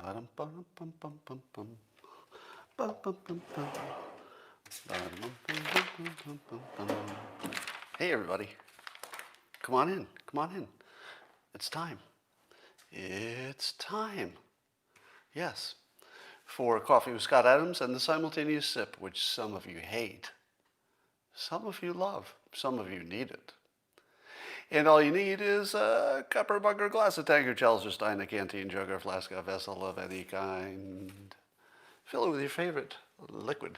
Hey everybody, come on in, come on in. It's time. It's time. Yes, for Coffee with Scott Adams and the Simultaneous Sip, which some of you hate, some of you love, some of you need it. And all you need is a cup or mug or glass, a tankard, chalice or stein, a canteen, jug or flask, a vessel of any kind. Fill it with your favorite liquid.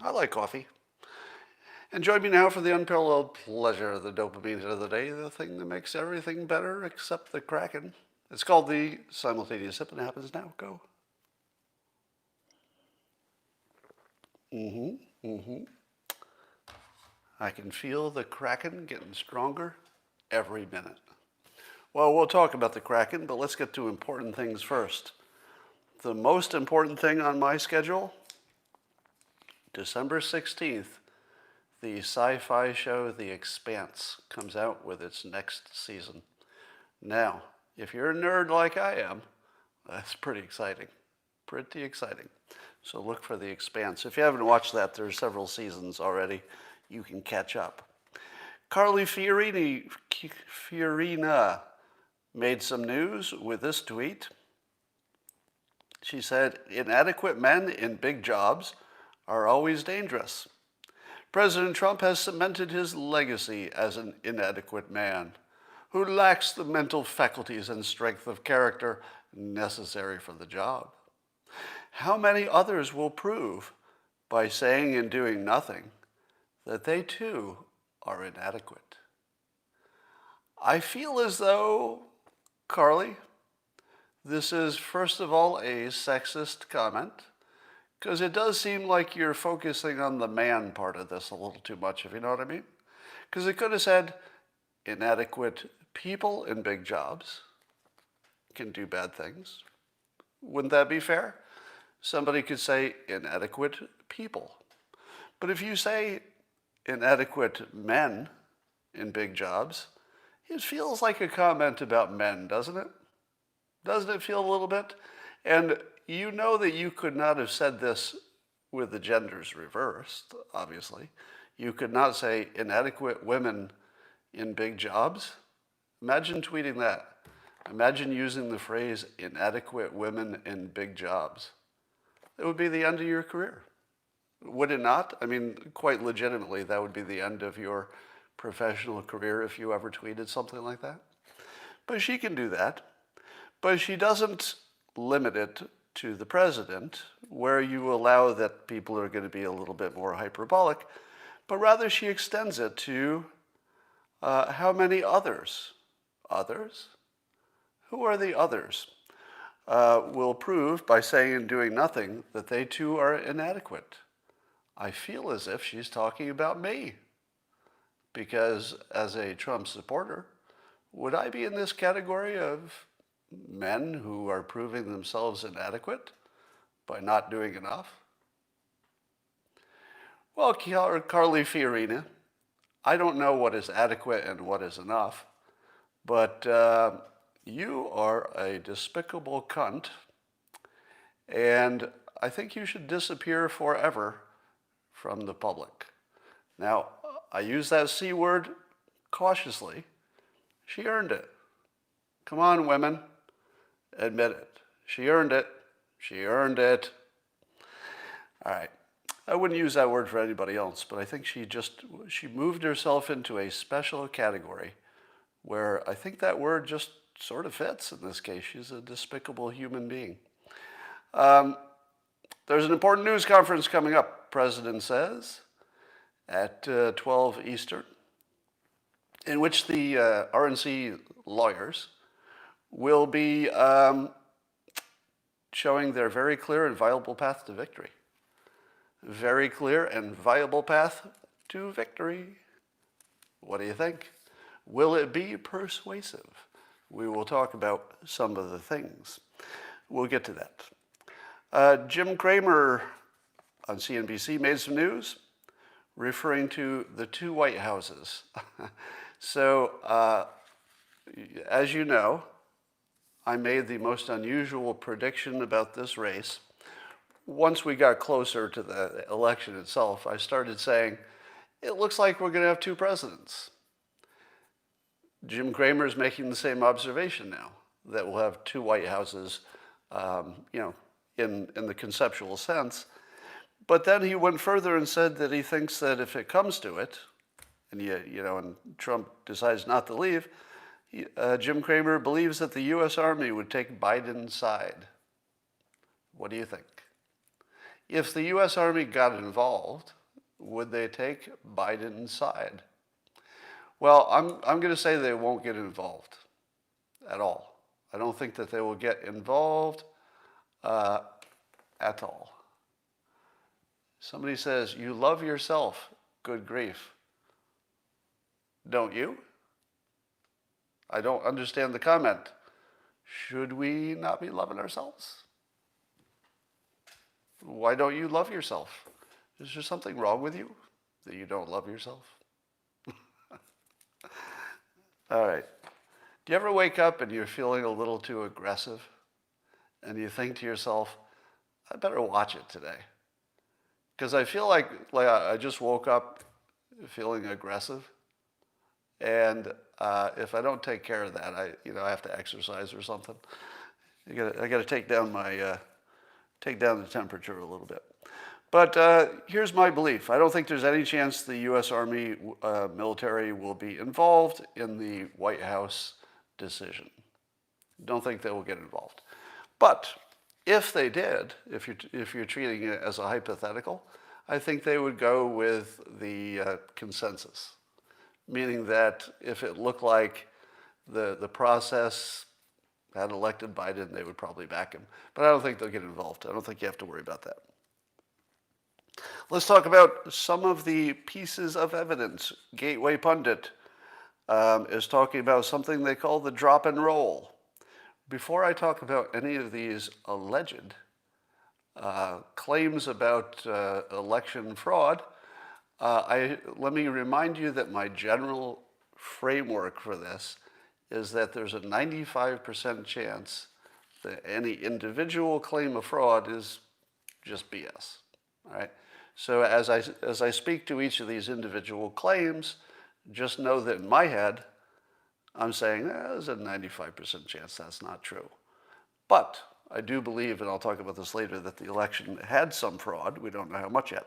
I like coffee. And join me now for the unparalleled pleasure of the dopamine hit of the day, the thing that makes everything better except the Kraken. It's called the Simultaneous Sip, and it happens now. Go. I can feel the Kraken getting stronger every minute. Well, we'll talk about the Kraken, but let's get to important things first. The most important thing on my schedule, December 16th, the sci-fi show The Expanse comes out with its next season. Now, if you're a nerd like I am, that's pretty exciting. Pretty exciting. So look for The Expanse. If you haven't watched that, there's several seasons already. You can catch up. Carly Fiorina made some news with this tweet. She said, "Inadequate men in big jobs are always dangerous. President Trump has cemented his legacy as an inadequate man who lacks the mental faculties and strength of character necessary for the job. How many others will prove, by saying and doing nothing, that they too are inadequate?" I feel as though, Carly, this is first of all a sexist comment, because it does seem like you're focusing on the man part of this a little too much, if you know what I mean. Because it could have said, inadequate people in big jobs can do bad things. Wouldn't that be fair? Somebody could say inadequate people. But if you say inadequate men in big jobs, it feels like a comment about men, doesn't it? Doesn't it feel a little bit? And you know that you could not have said this with the genders reversed, obviously. You could not say inadequate women in big jobs. Imagine tweeting that. Imagine using the phrase inadequate women in big jobs. It would be the end of your career. Would it not? I mean, quite legitimately, that would be the end of your professional career if you ever tweeted something like that. But she can do that. But she doesn't limit it to the president, where you allow that people are going to be a little bit more hyperbolic, but rather she extends it to how many others? Others? Who are the others? Will prove by saying and doing nothing that they too are inadequate. I feel as if she's talking about me, because as a Trump supporter, would I be in this category of men who are proving themselves inadequate by not doing enough? Well, Carly Fiorina, I don't know what is adequate and what is enough, but you are a despicable cunt, and I think you should disappear forever from the public. Now, I use that C word cautiously. She earned it. Come on, women. Admit it. She earned it. She earned it. All right. I wouldn't use that word for anybody else, but I think she moved herself into a special category where I think that word just sort of fits in this case. She's a despicable human being. There's an important news conference coming up, President says, at 12 Eastern, in which the RNC lawyers will be showing their very clear and viable path to victory. Very clear and viable path to victory. What do you think? Will it be persuasive? We will talk about some of the things. We'll get to that. Jim Cramer on CNBC made some news referring to the two White Houses. So, as you know, I made the most unusual prediction about this race. Once we got closer to the election itself, I started saying, it looks like we're going to have two presidents. Jim Cramer's making the same observation now, that we'll have two White Houses, in the conceptual sense. But then he went further and said that he thinks that if it comes to it, and Trump decides not to leave, Jim Cramer believes that the U.S. Army would take Biden's side. What do you think? If the U.S. Army got involved, would they take Biden's side? Well, I'm going to say they won't get involved at all. I don't think that they will get involved at all. Somebody says, you love yourself. Good grief. Don't you? I don't understand the comment. Should we not be loving ourselves? Why don't you love yourself? Is there something wrong with you that you don't love yourself? All right. Do you ever wake up and you're feeling a little too aggressive? And you think to yourself, I better watch it today. Because I feel like I just woke up feeling aggressive. And if I don't take care of that, I have to exercise or something. I got to take down the temperature a little bit. But here's my belief. I don't think there's any chance the U.S. Army military will be involved in the White House decision. Don't think they will get involved. But if they did, if you're treating it as a hypothetical, I think they would go with the consensus, meaning that if it looked like the process had elected Biden, they would probably back him. But I don't think they'll get involved. I don't think you have to worry about that. Let's talk about some of the pieces of evidence. Gateway Pundit is talking about something they call the drop and roll. Before I talk about any of these alleged claims about election fraud, let me remind you that my general framework for this is that there's a 95% chance that any individual claim of fraud is just BS. All right? So as I speak to each of these individual claims, just know that in my head, I'm saying there's a 95% chance that's not true. But I do believe, and I'll talk about this later, that the election had some fraud. We don't know how much yet.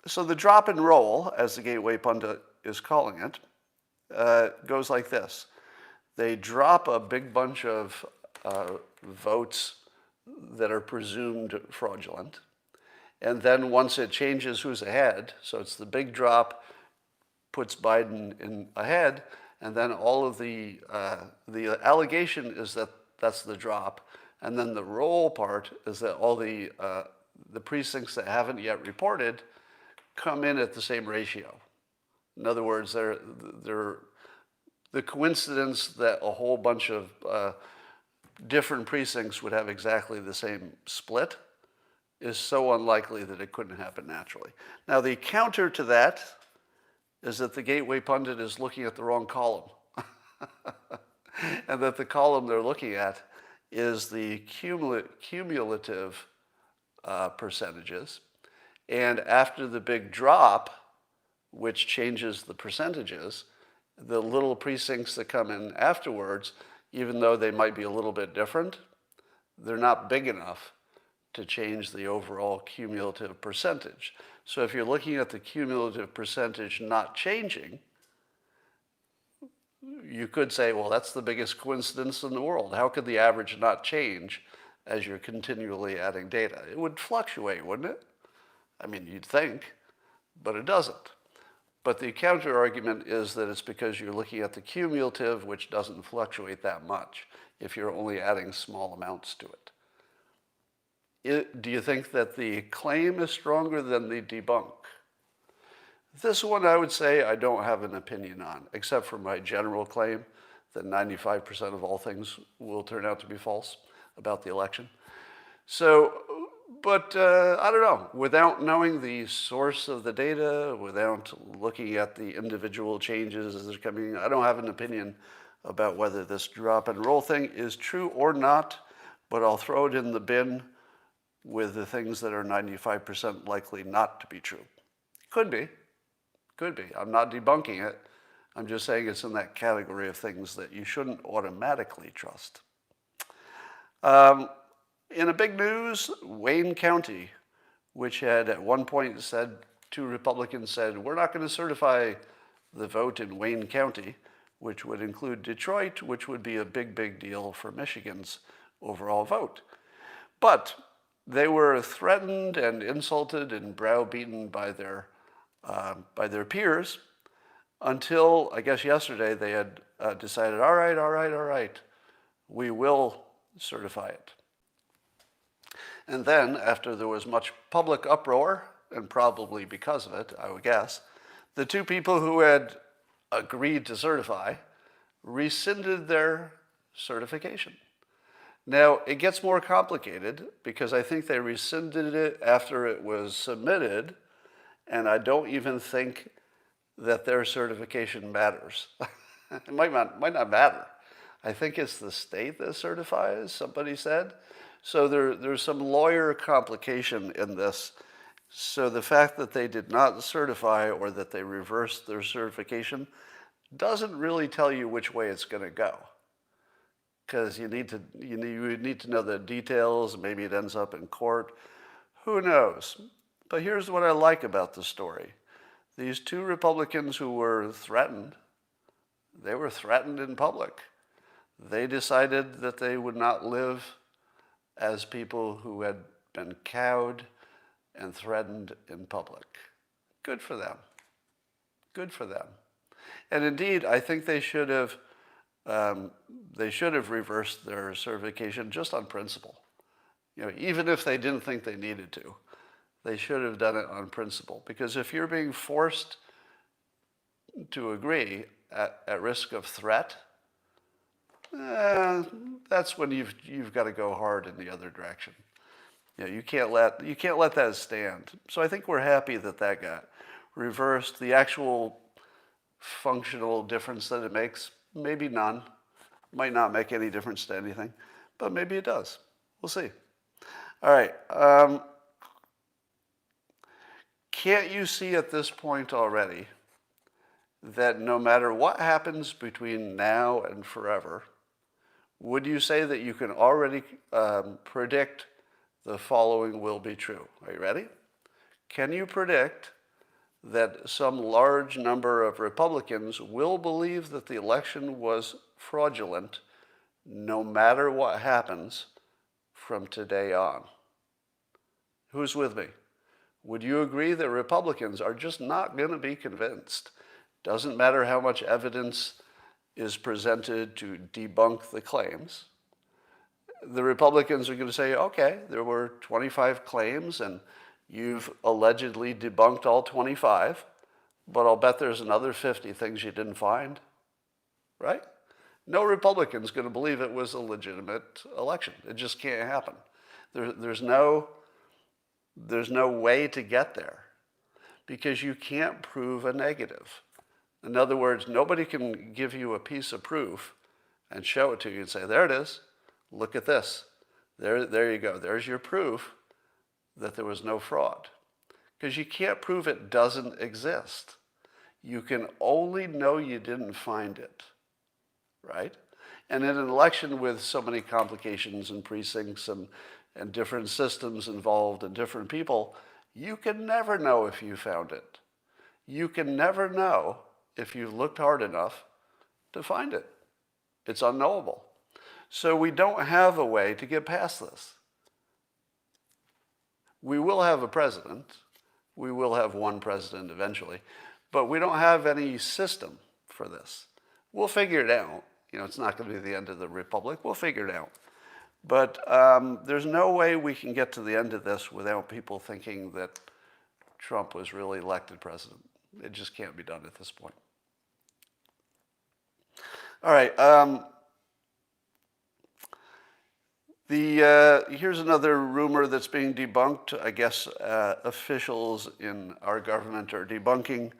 So the drop and roll, as the Gateway Pundit is calling it, goes like this. They drop a big bunch of votes that are presumed fraudulent. And then once it changes who's ahead, so it's the big drop, puts Biden in ahead, and then all of the allegation is that that's the drop, and then the roll part is that all the precincts that haven't yet reported come in at the same ratio. In other words, the coincidence that a whole bunch of different precincts would have exactly the same split is so unlikely that it couldn't happen naturally. Now, the counter to that is that the Gateway Pundit is looking at the wrong column. And that the column they're looking at is the cumulative percentages. And after the big drop, which changes the percentages, the little precincts that come in afterwards, even though they might be a little bit different, they're not big enough to change the overall cumulative percentage. So if you're looking at the cumulative percentage not changing, you could say, well, that's the biggest coincidence in the world. How could the average not change as you're continually adding data? It would fluctuate, wouldn't it? I mean, you'd think, but it doesn't. But the counter argument is that it's because you're looking at the cumulative, which doesn't fluctuate that much if you're only adding small amounts to it. Do you think that the claim is stronger than the debunk? This one I would say I don't have an opinion on, except for my general claim that 95% of all things will turn out to be false about the election. So, but I don't know. Without knowing the source of the data, without looking at the individual changes as they're coming, I don't have an opinion about whether this drop and roll thing is true or not, but I'll throw it in the bin with the things that are 95% likely not to be true. Could be. Could be. I'm not debunking it. I'm just saying it's in that category of things that you shouldn't automatically trust. In a big news, Wayne County, which had at one point said, 2 Republicans said, we're not going to certify the vote in Wayne County, which would include Detroit, which would be a big, big deal for Michigan's overall vote. But they were threatened and insulted and browbeaten by their peers until, I guess yesterday, they had decided, all right, we will certify it. And then, after there was much public uproar, and probably because of it, I would guess, the 2 people who had agreed to certify rescinded their certification. Now, it gets more complicated because I think they rescinded it after it was submitted, and I don't even think that their certification matters. It might not matter. I think it's the state that certifies, somebody said. So there's some lawyer complication in this. So the fact that they did not certify or that they reversed their certification doesn't really tell you which way it's going to go. Because you need to know the details. Maybe it ends up in court. Who knows? But here's what I like about the story. These 2 Republicans who were threatened, they were threatened in public. They decided that they would not live as people who had been cowed and threatened in public. Good for them. Good for them. And indeed, I think they should have reversed their certification just on principle. Even if they didn't think they needed to, they should have done it on principle. Because if you're being forced to agree at risk of threat, that's when you've got to go hard in the other direction. You can't let that stand. So I think we're happy that got reversed. The actual functional difference that it makes, maybe none. Might not make any difference to anything, but maybe it does. We'll see. All right. Can't you see at this point already that no matter what happens between now and forever, would you say that you can already predict the following will be true? Are you ready? Can you predict that some large number of Republicans will believe that the election was fraudulent no matter what happens from today on? Who's with me? Would you agree that Republicans are just not going to be convinced? Doesn't matter how much evidence is presented to debunk the claims. The Republicans are going to say, okay, there were 25 claims and you've allegedly debunked all 25, but I'll bet there's another 50 things you didn't find, right? No Republican's going to believe it was a legitimate election. It just can't happen. There's no way to get there because you can't prove a negative. In other words, nobody can give you a piece of proof and show it to you and say, there it is. Look at this. There you go. There's your proof that there was no fraud. Because you can't prove it doesn't exist. You can only know you didn't find it, right? And in an election with so many complications and precincts and different systems involved and different people, you can never know if you found it. You can never know if you've looked hard enough to find it. It's unknowable. So we don't have a way to get past this. We will have a president. We will have one president eventually. But we don't have any system for this. We'll figure it out. It's not going to be the end of the republic. We'll figure it out. But there's no way we can get to the end of this without people thinking that Trump was really elected president. It just can't be done at this point. All right. Here's another rumor that's being debunked. I guess officials in our government are debunking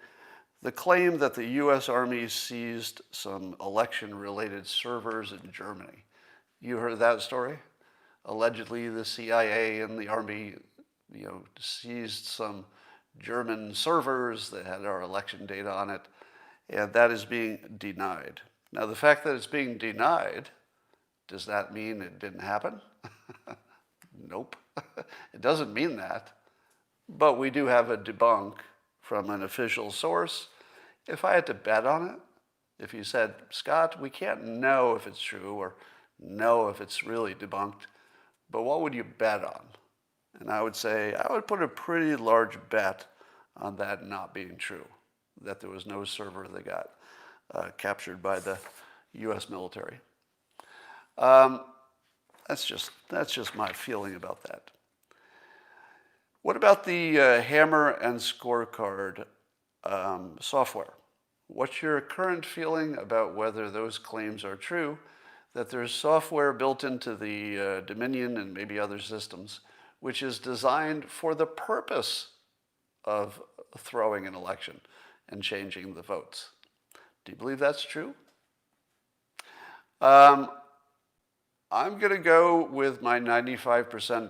The claim that the U.S. Army seized some election-related servers in Germany. You heard that story? Allegedly, the CIA and the Army, seized some German servers that had our election data on it, and that is being denied. Now, the fact that it's being denied, does that mean it didn't happen? Nope. It doesn't mean that. But we do have a debunk from an official source. If I had to bet on it, if you said, Scott, we can't know if it's true or know if it's really debunked, but what would you bet on? And I would say, I would put a pretty large bet on that not being true, that there was no server that got captured by the U.S. military. That's just my feeling about that. What about the hammer and scorecard software? What's your current feeling about whether those claims are true, that there's software built into the Dominion and maybe other systems which is designed for the purpose of throwing an election and changing the votes? Do you believe that's true? I'm going to go with my 95%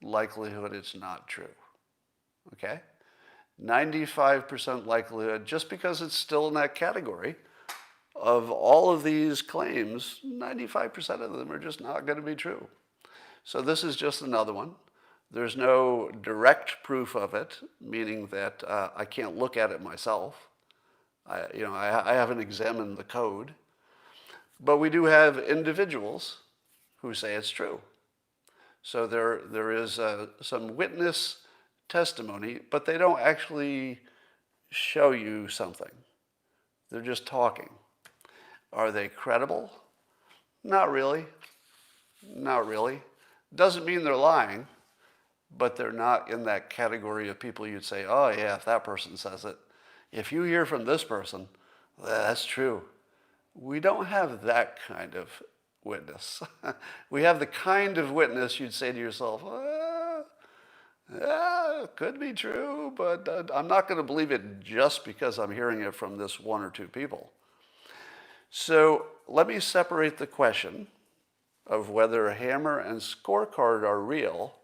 likelihood it's not true. Okay? 95% likelihood, just because it's still in that category of all of these claims, 95% of them are just not going to be true. So this is just another one. There's no direct proof of it, meaning that I can't look at it myself. I haven't examined the code. But we do have individuals who say it's true. So there is some witness testimony, but they don't actually show you something. They're just talking. Are they credible? Not really. Not really. Doesn't mean they're lying, but they're not in that category of people you'd say, oh yeah, if that person says it. If you hear from this person, that's true. We don't have that kind of witness. We have the kind of witness you'd say to yourself, could be true, but I'm not going to believe it just because I'm hearing it from this one or two people. So let me separate the question of whether hammer and scorecard are real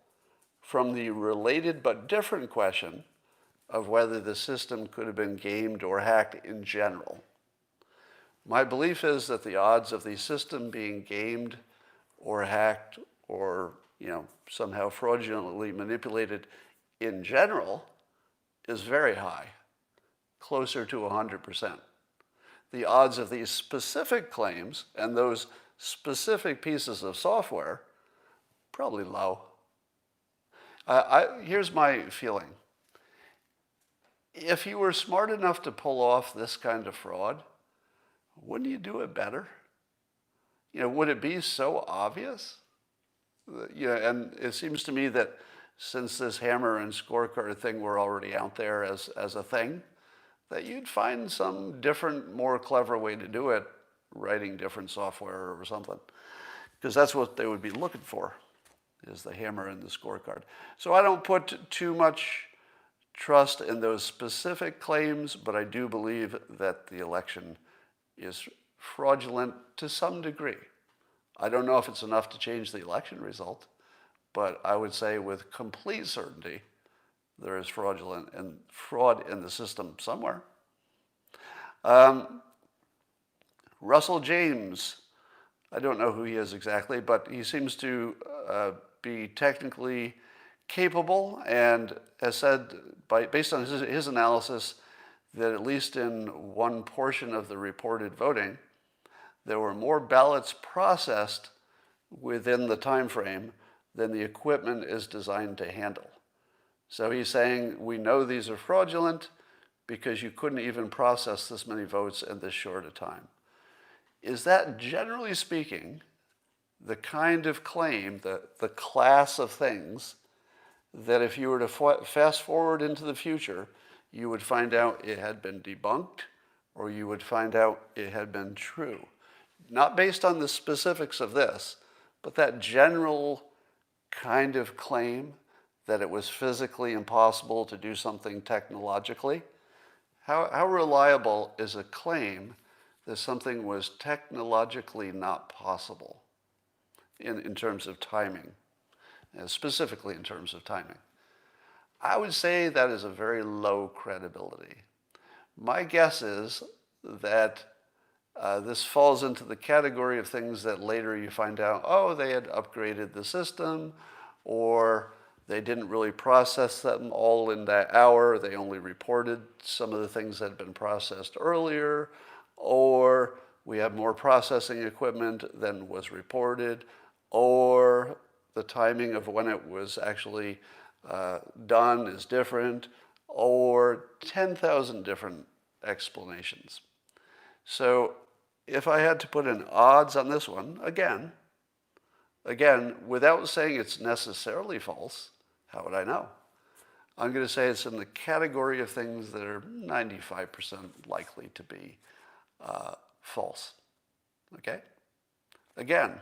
from the related but different question of whether the system could have been gamed or hacked in general. My belief is that the odds of the system being gamed or hacked or somehow fraudulently manipulated in general is very high, closer to 100%. The odds of these specific claims and those specific pieces of software, probably low. Here's my feeling. If you were smart enough to pull off this kind of fraud, wouldn't you do it better? Would it be so obvious? And it seems to me that since this hammer and scorecard thing were already out there as a thing, that you'd find some different, more clever way to do it, writing different software or something. Because that's what they would be looking for, is the hammer and the scorecard. So I don't put too much trust in those specific claims, but I do believe that the election is fraudulent to some degree. I don't know if it's enough to change the election result, but I would say with complete certainty there is fraud in the system somewhere. Russell James, I don't know who he is exactly, but he seems to be technically capable and has said, based on his analysis, that at least in one portion of the reported voting, there were more ballots processed within the time frame than the equipment is designed to handle. So he's saying, we know these are fraudulent because you couldn't even process this many votes in this short a time. Is that, generally speaking, the kind of claim, the class of things, that if you were to fast forward into the future, you would find out it had been debunked, or you would find out it had been true? Not based on the specifics of this, but that general kind of claim that it was physically impossible to do something technologically. How reliable is a claim that something was technologically not possible in terms of timing, specifically in terms of timing? I would say that is a very low credibility. My guess is that this falls into the category of things that later you find out, oh, they had upgraded the system, or they didn't really process them all in that hour. They only reported some of the things that had been processed earlier, or we have more processing equipment than was reported, or the timing of when it was actually done is different, or 10,000 different explanations. So if I had to put in odds on this one, again, without saying it's necessarily false, how would I know? I'm going to say it's in the category of things that are 95% likely to be false. Okay? Again,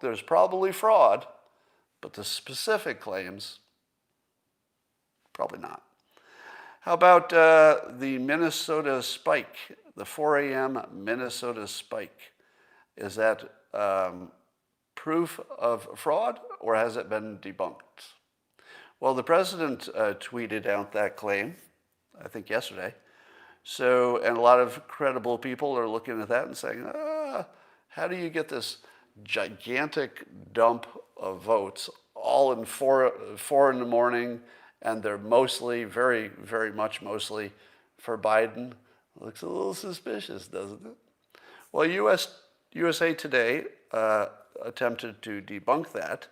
there's probably fraud, but the specific claims, probably not. How about the Minnesota spike, the 4 a.m. Minnesota spike? Is that proof of fraud, or has it been debunked? Well, the president tweeted out that claim, I think yesterday. So, and a lot of credible people are looking at that and saying, how do you get this gigantic dump of votes all in four in the morning, and they're mostly, very, very much mostly for Biden? Looks a little suspicious, doesn't it? Well, USA Today attempted to debunk that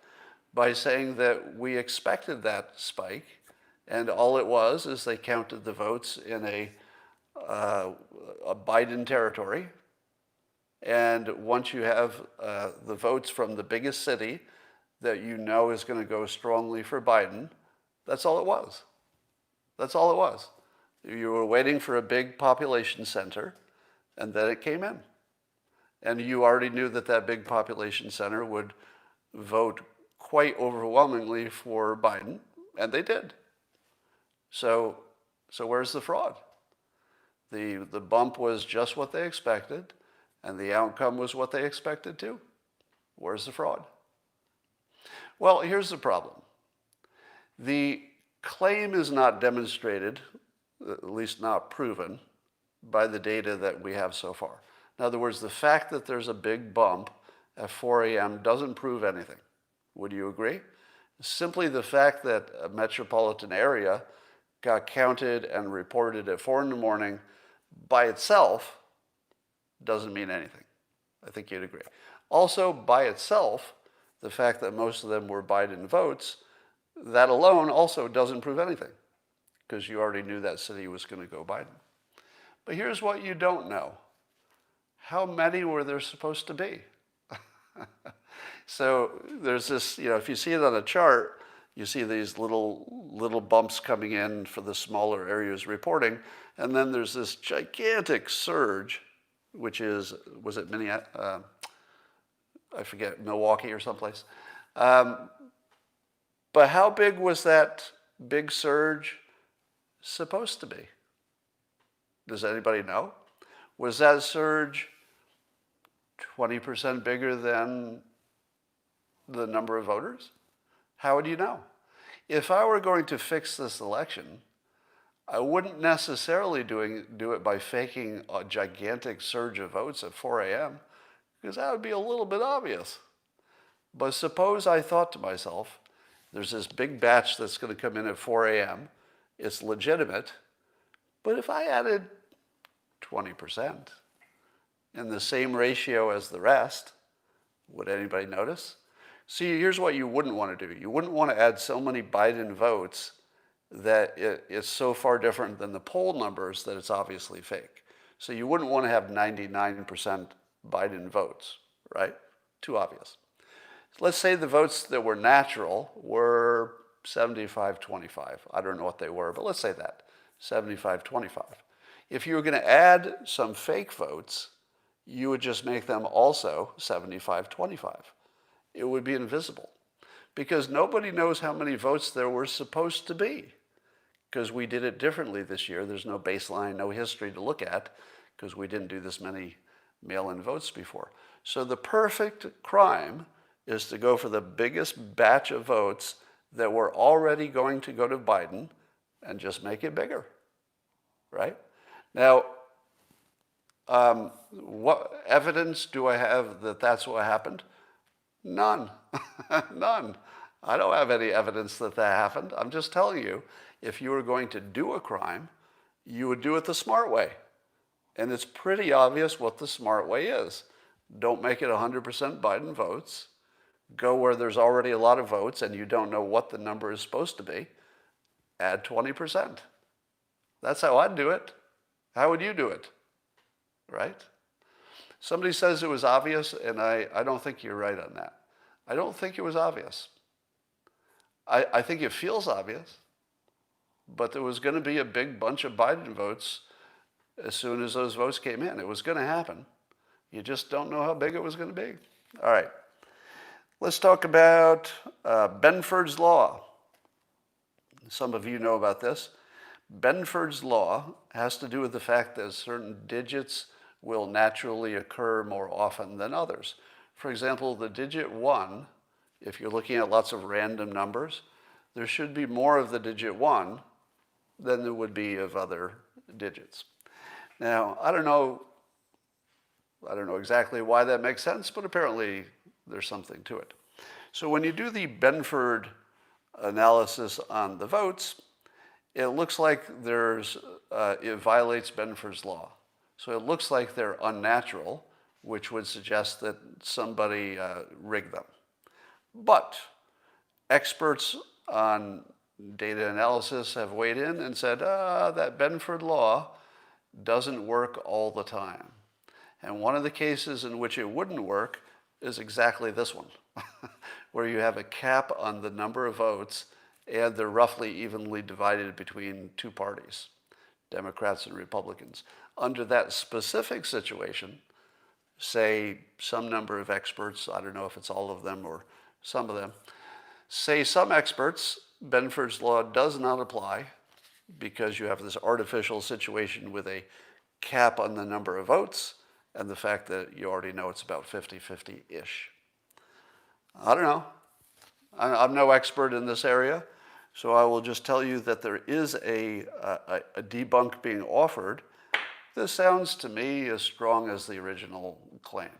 by saying that we expected that spike, and all it was is they counted the votes in a Biden territory. And once you have the votes from the biggest city that you know is going to go strongly for Biden, that's all it was. That's all it was. You were waiting for a big population center, and then it came in. And you already knew that that big population center would vote quite overwhelmingly for Biden, and they did. So where's the fraud? The bump was just what they expected, and the outcome was what they expected too. Where's the fraud? Well, here's the problem. The claim is not demonstrated, at least not proven, by the data that we have so far. In other words, the fact that there's a big bump at 4 a.m. doesn't prove anything. Would you agree? Simply the fact that a metropolitan area got counted and reported at 4 in the morning by itself doesn't mean anything. I think you'd agree. Also, by itself, the fact that most of them were Biden votes, that alone also doesn't prove anything, because you already knew that city was going to go Biden. But here's what you don't know. How many were there supposed to be? So there's this, if you see it on a chart, you see these little bumps coming in for the smaller areas reporting, and then there's this gigantic surge, which was it Minneapolis? I forget, Milwaukee or someplace. But how big was that big surge supposed to be? Does anybody know? Was that surge 20% bigger than the number of voters? How would you know? If I were going to fix this election, I wouldn't necessarily do it by faking a gigantic surge of votes at 4 a.m., because that would be a little bit obvious. But suppose I thought to myself, there's this big batch that's going to come in at 4 a.m., it's legitimate, but if I added 20% in the same ratio as the rest, would anybody notice? See, here's what you wouldn't want to do. You wouldn't want to add so many Biden votes that it's so far different than the poll numbers that it's obviously fake. So you wouldn't want to have 99% Biden votes, right? Too obvious. Let's say the votes that were natural were 75-25. I don't know what they were, but let's say that, 75-25. If you were going to add some fake votes, you would just make them also 75-25. It would be invisible, because nobody knows how many votes there were supposed to be, because we did it differently this year. There's no baseline, no history to look at, because we didn't do this many mail-in votes before. So the perfect crime is to go for the biggest batch of votes that were already going to go to Biden and just make it bigger, right? Now, what evidence do I have that that's what happened? None. None. I don't have any evidence that that happened. I'm just telling you, if you were going to do a crime, you would do it the smart way. And it's pretty obvious what the smart way is. Don't make it 100% Biden votes. Go where there's already a lot of votes and you don't know what the number is supposed to be. Add 20%. That's how I'd do it. How would you do it? Right? Somebody says it was obvious, and I don't think you're right on that. I don't think it was obvious. I think it feels obvious, but there was going to be a big bunch of Biden votes as soon as those votes came in. It was going to happen. You just don't know how big it was going to be. All right. Let's talk about Benford's law. Some of you know about this. Benford's law has to do with the fact that certain digits will naturally occur more often than others. For example, the digit 1, if you're looking at lots of random numbers, there should be more of the digit 1 than there would be of other digits. Now, I don't know exactly why that makes sense, but apparently there's something to it. So when you do the Benford analysis on the votes, it looks like it violates Benford's law. So it looks like they're unnatural, which would suggest that somebody rigged them. But experts on data analysis have weighed in and said, that Benford law doesn't work all the time. And one of the cases in which it wouldn't work is exactly this one, where you have a cap on the number of votes and they're roughly evenly divided between two parties, Democrats and Republicans. Under that specific situation, say some number of experts, I don't know if it's all of them or some of them, say some experts, Benford's law does not apply because you have this artificial situation with a cap on the number of votes and the fact that you already know it's about 50-50-ish. I don't know. I'm no expert in this area, so I will just tell you that there is a debunk being offered. This sounds to me as strong as the original claim.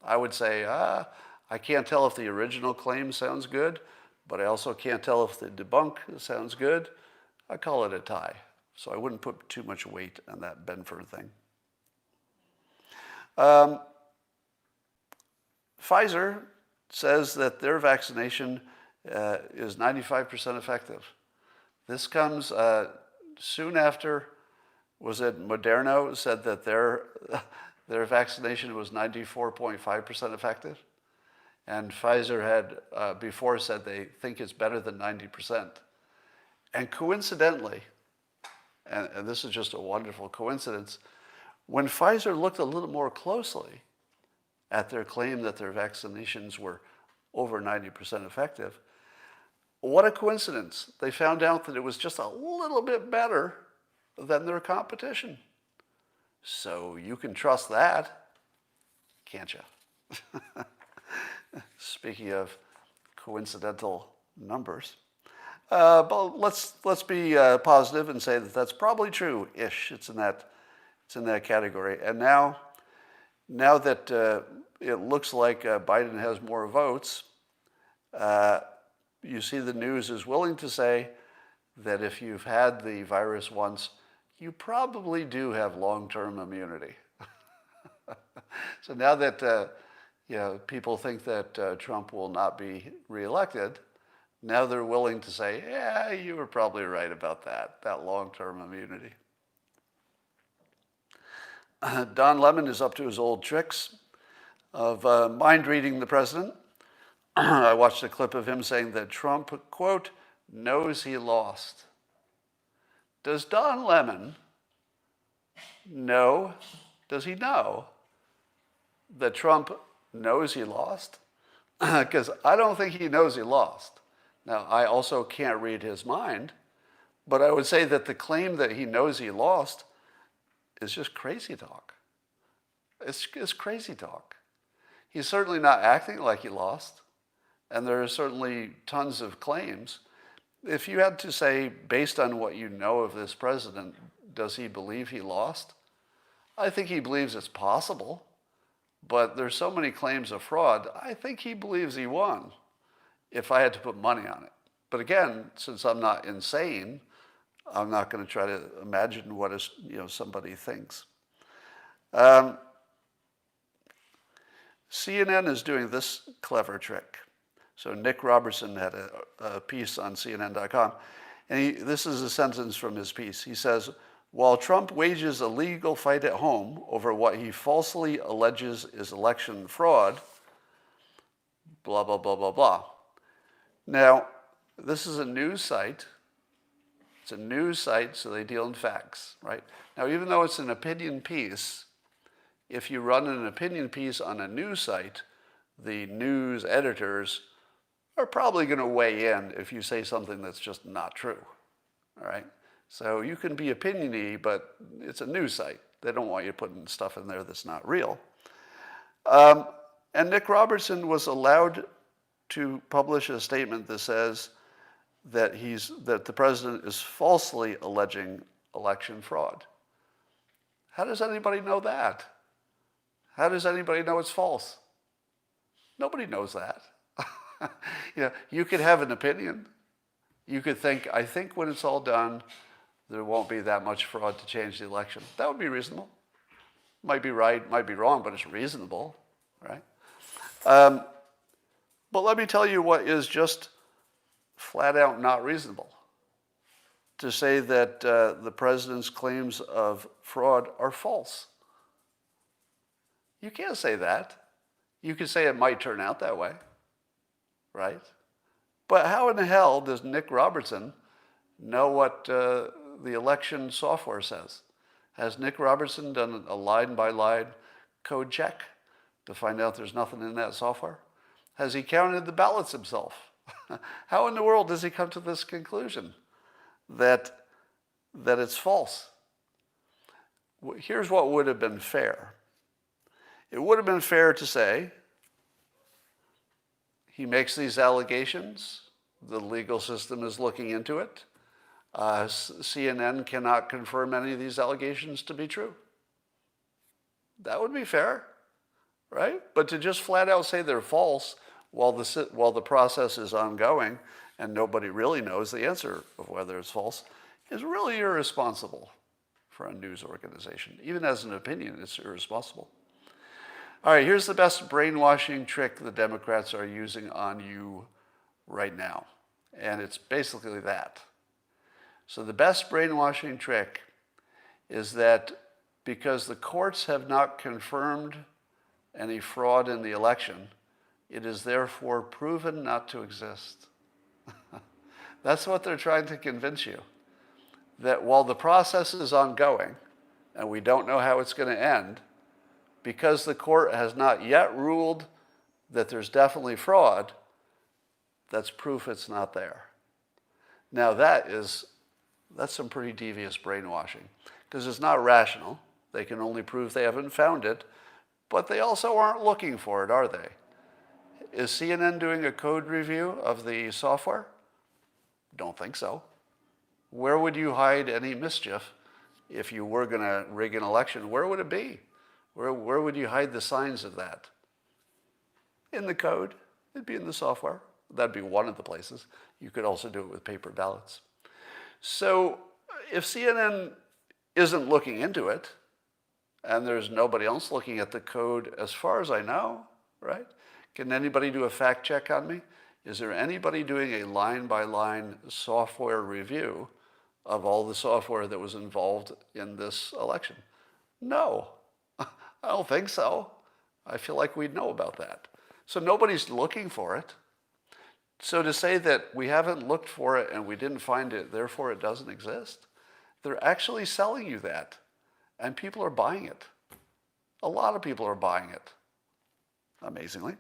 I would say, I can't tell if the original claim sounds good, but I also can't tell if the debunk sounds good. I call it a tie. So I wouldn't put too much weight on that Benford thing. Pfizer says that their vaccination is 95% effective. This comes soon after, was it Moderna said that their vaccination was 94.5% effective? And Pfizer had before said they think it's better than 90%. And coincidentally, and this is just a wonderful coincidence, when Pfizer looked a little more closely at their claim that their vaccinations were over 90% effective, what a coincidence. They found out that it was just a little bit better than their competition. So you can trust that, can't you? Speaking of coincidental numbers. But let's be positive and say that that's probably true-ish. It's in that category. And now that it looks like Biden has more votes, you see the news is willing to say that if you've had the virus once, you probably do have long-term immunity. So now that people think that Trump will not be reelected, now they're willing to say, yeah, you were probably right about that long-term immunity. Don Lemon is up to his old tricks of mind-reading the president. I watched a clip of him saying that Trump, quote, knows he lost. Does Don Lemon know, does he know that Trump knows he lost? Because I don't think he knows he lost. Now, I also can't read his mind, But I would say that the claim that he knows he lost is just crazy talk. It's crazy talk. He's certainly not acting like he lost, and there are certainly tons of claims. If you had to say, based on what you know of this president, does he believe he lost? I think he believes it's possible, but there's so many claims of fraud, I think he believes he won, if I had to put money on it. But again, since I'm not insane, I'm not going to try to imagine what somebody thinks. CNN is doing this clever trick. So Nic Robertson had a piece on CNN.com, and this is a sentence from his piece. He says, while Trump wages a legal fight at home over what he falsely alleges is election fraud, blah, blah, blah, blah, blah. Now, this is a news site. It's a news site, so they deal in facts, right? Now, even though it's an opinion piece, if you run an opinion piece on a news site, the news editors are probably going to weigh in if you say something that's just not true, all right? So you can be opinion-y, but it's a news site. They don't want you putting stuff in there that's not real. And Nic Robertson was allowed to publish a statement that says that the president is falsely alleging election fraud. How does anybody know that? How does anybody know it's false? Nobody knows that. You could have an opinion. You could think, I think when it's all done, there won't be that much fraud to change the election. That would be reasonable. Might be right, might be wrong, but it's reasonable, right? But let me tell you what is just flat out not reasonable. To say that the president's claims of fraud are false. You can't say that. You can say it might turn out that way, right? But how in the hell does Nic Robertson know what the election software says? Has Nic Robertson done a line-by-line code check to find out there's nothing in that software? Has he counted the ballots himself? How in the world does he come to this conclusion that it's false? Here's what would have been fair. It would have been fair to say, he makes these allegations, the legal system is looking into it. CNN cannot confirm any of these allegations to be true. That would be fair, right? But to just flat out say they're false while the process is ongoing and nobody really knows the answer of whether it's false is really irresponsible for a news organization. Even as an opinion, it's irresponsible. All right, here's the best brainwashing trick the Democrats are using on you right now. And it's basically that. So the best brainwashing trick is that because the courts have not confirmed any fraud in the election, it is therefore proven not to exist. That's what they're trying to convince you. That while the process is ongoing, and we don't know how it's going to end, because the court has not yet ruled that there's definitely fraud, that's proof it's not there. Now that's some pretty devious brainwashing, because it's not rational. They can only prove they haven't found it, but they also aren't looking for it, are they? Is CNN doing a code review of the software? Don't think so. Where would you hide any mischief if you were going to rig an election? Where would it be? Where would you hide the signs of that? In the code. It'd be in the software. That'd be one of the places. You could also do it with paper ballots. So if CNN isn't looking into it, and there's nobody else looking at the code as far as I know, right? Can anybody do a fact check on me? Is there anybody doing a line-by-line software review of all the software that was involved in this election? No. I don't think so. I feel like we'd know about that. So nobody's looking for it. So to say that we haven't looked for it and we didn't find it, therefore it doesn't exist, they're actually selling you that. And people are buying it. A lot of people are buying it, amazingly.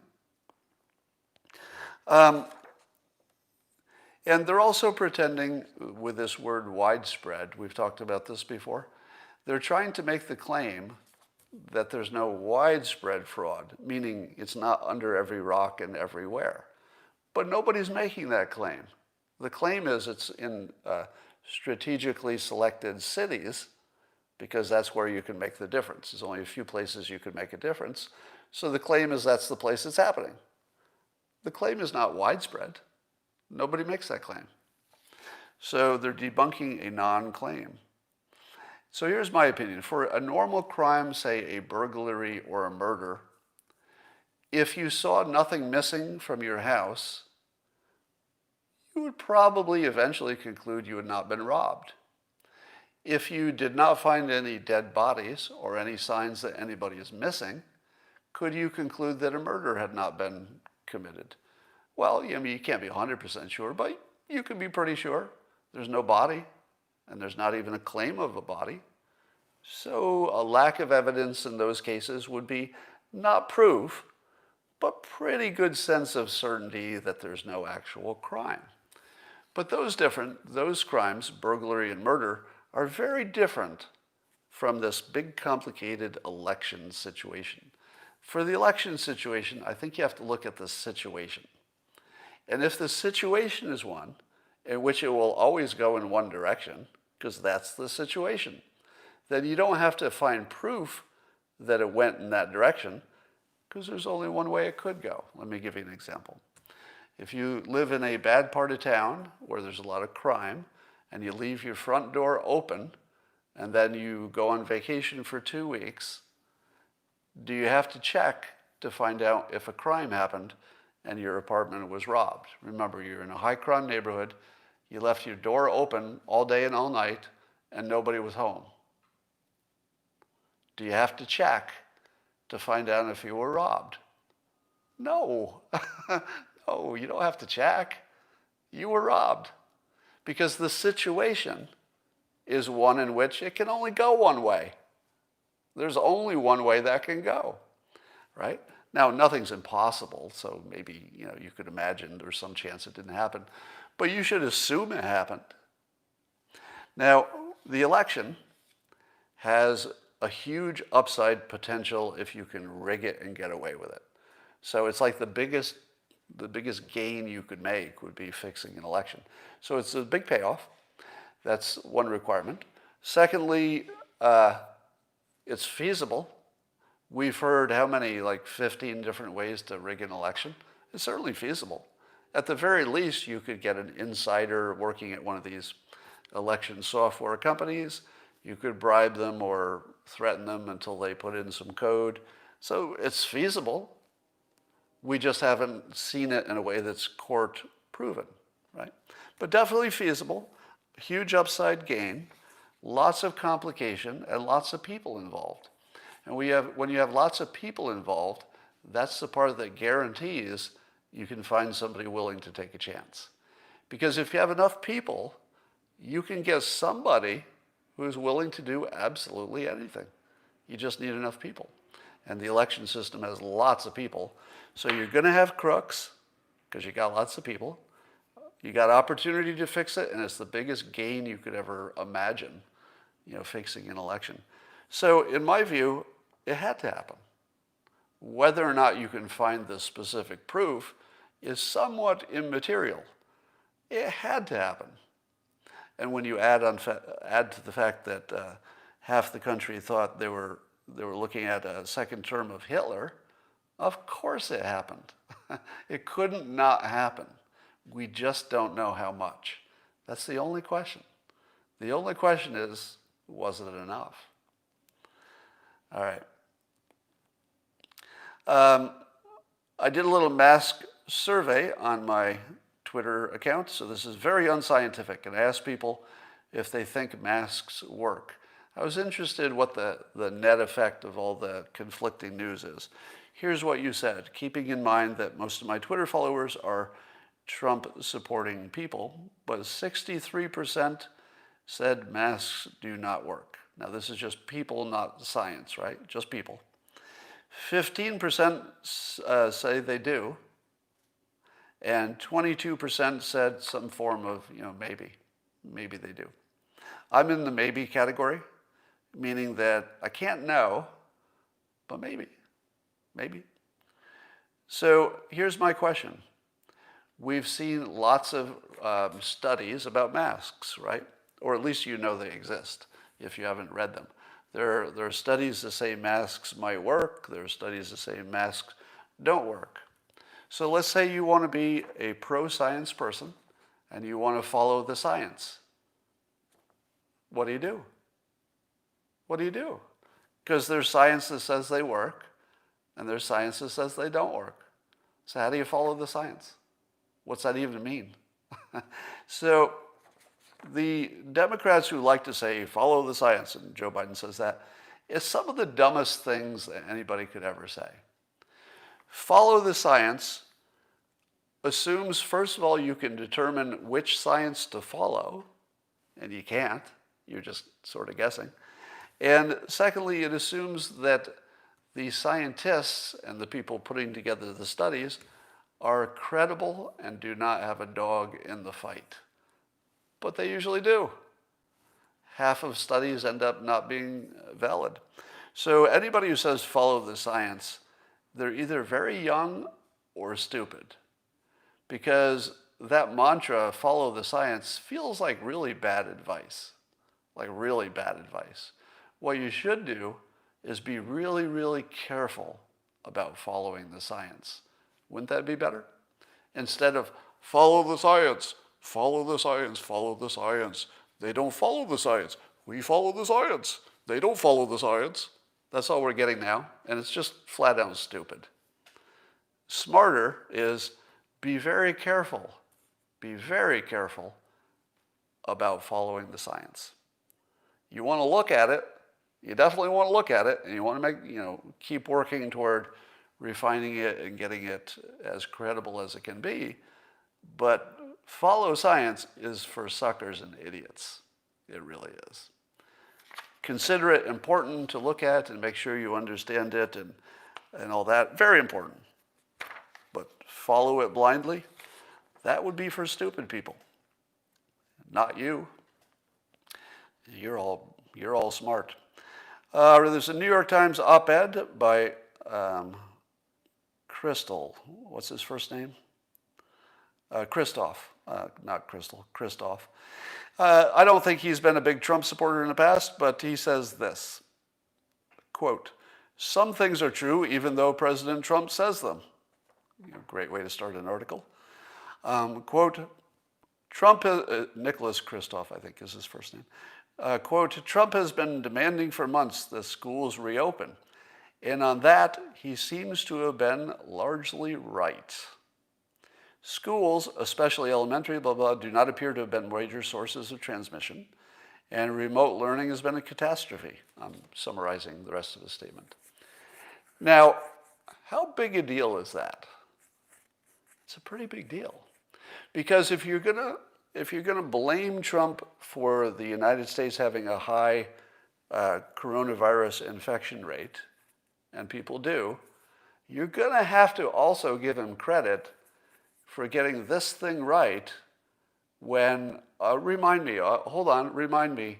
And they're also pretending with this word widespread, we've talked about this before, they're trying to make the claim that there's no widespread fraud, meaning it's not under every rock and everywhere. But nobody's making that claim. The claim is it's in strategically selected cities because that's where you can make the difference. There's only a few places you can make a difference. So the claim is that's the place it's happening. The claim is not widespread. Nobody makes that claim. So they're debunking a non-claim. So here's my opinion. For a normal crime, say a burglary or a murder, if you saw nothing missing from your house, you would probably eventually conclude you had not been robbed. If you did not find any dead bodies or any signs that anybody is missing, could you conclude that a murder had not been committed? Well, I mean, you can't be 100% sure, but you can be pretty sure. There's no body, and there's not even a claim of a body. So a lack of evidence in those cases would be not proof, but pretty good sense of certainty that there's no actual crime. But those crimes, burglary and murder, are very different from this big complicated election situation. For the election situation, I think you have to look at the situation. And if the situation is one in which it will always go in one direction, because that's the situation, then you don't have to find proof that it went in that direction, because there's only one way it could go. Let me give you an example. If you live in a bad part of town where there's a lot of crime, and you leave your front door open, and then you go on vacation for 2 weeks, do you have to check to find out if a crime happened and your apartment was robbed? Remember, you're in a high crime neighborhood, you left your door open all day and all night, and nobody was home. Do you have to check to find out if you were robbed? No. No, you don't have to check. You were robbed. Because the situation is one in which it can only go one way. There's only one way that can go, right? Now, nothing's impossible, so maybe you could imagine there's some chance it didn't happen, but you should assume it happened. Now, the election has a huge upside potential if you can rig it and get away with it. So it's like the biggest gain you could make would be fixing an election. So it's a big payoff. That's one requirement. Secondly, it's feasible. We've heard how many, like 15 different ways to rig an election. It's certainly feasible. At the very least, you could get an insider working at one of these election software companies. You could bribe them or threaten them until they put in some code. So it's feasible. We just haven't seen it in a way that's court proven, right? But definitely feasible, huge upside gain, lots of complication, and lots of people involved. And when you have lots of people involved, that's the part that guarantees you can find somebody willing to take a chance. Because if you have enough people, you can get somebody who's willing to do absolutely anything. You just need enough people. And the election system has lots of people. So you're going to have crooks, because you got lots of people. You got opportunity to fix it, and it's the biggest gain you could ever imagine, fixing an election. So in my view, it had to happen. Whether or not you can find the specific proof is somewhat immaterial. It had to happen. And when you add to the fact that half the country thought they were looking at a second term of Hitler, of course it happened. It couldn't not happen. We just don't know how much. That's the only question. The only question is, was it enough? All right. I did a little mask survey on my Twitter account, so this is very unscientific, and I asked people if they think masks work. I was interested what the net effect of all the conflicting news is. Here's what you said, keeping in mind that most of my Twitter followers are Trump-supporting people, but 63% said masks do not work. Now, this is just people, not science, right? Just people. 15% say they do, and 22% said some form of, maybe. Maybe they do. I'm in the maybe category, meaning that I can't know, but maybe. Maybe. So here's my question. We've seen lots of studies about masks, right? Or at least you know they exist if you haven't read them. There are studies that say masks might work. There are studies that say masks don't work. So let's say you want to be a pro-science person and you want to follow the science. What do you do? What do you do? Because there's science that says they work and there's science that says they don't work. So how do you follow the science? What's that even mean? So the Democrats who like to say, follow the science, and Joe Biden says that, is some of the dumbest things that anybody could ever say. Follow the science assumes, first of all, you can determine which science to follow, and you can't. You're just sort of guessing. And secondly, it assumes that the scientists and the people putting together the studies are credible and do not have a dog in the fight. But they usually do. Half of studies end up not being valid. So anybody who says follow the science, they're either very young or stupid. Because that mantra, follow the science, feels like really bad advice. Like really bad advice. What you should do is be really, really careful about following the science. Wouldn't that be better? Instead of follow the science, follow the science, follow the science. They don't follow the science. We follow the science. They don't follow the science. That's all we're getting now, and it's just flat out stupid. Smarter is be very careful about following the science. You want to look at it, you definitely want to look at it, and you want to keep working toward refining it and getting it as credible as it can be. But follow science is for suckers and idiots. It really is. Consider it important to look at and make sure you understand it and all that. Very important. But follow it blindly, that would be for stupid people. Not you. You're all smart. There's a New York Times op-ed by Crystal. What's his first name? Christoph. Not Crystal. Christoph. I don't think he's been a big Trump supporter in the past, but he says this, quote, some things are true even though President Trump says them. Great way to start an article. Quote, Nicholas Christoph, I think is his first name. Quote, Trump has been demanding for months that schools reopen. And on that, he seems to have been largely right. Schools, especially elementary, do not appear to have been major sources of transmission. And remote learning has been a catastrophe. I'm summarizing the rest of the statement. Now, how big a deal is that? It's a pretty big deal. Because if you're gonna blame Trump for the United States having a high coronavirus infection rate, and people do, you're gonna have to also give him credit for getting this thing right when, remind me,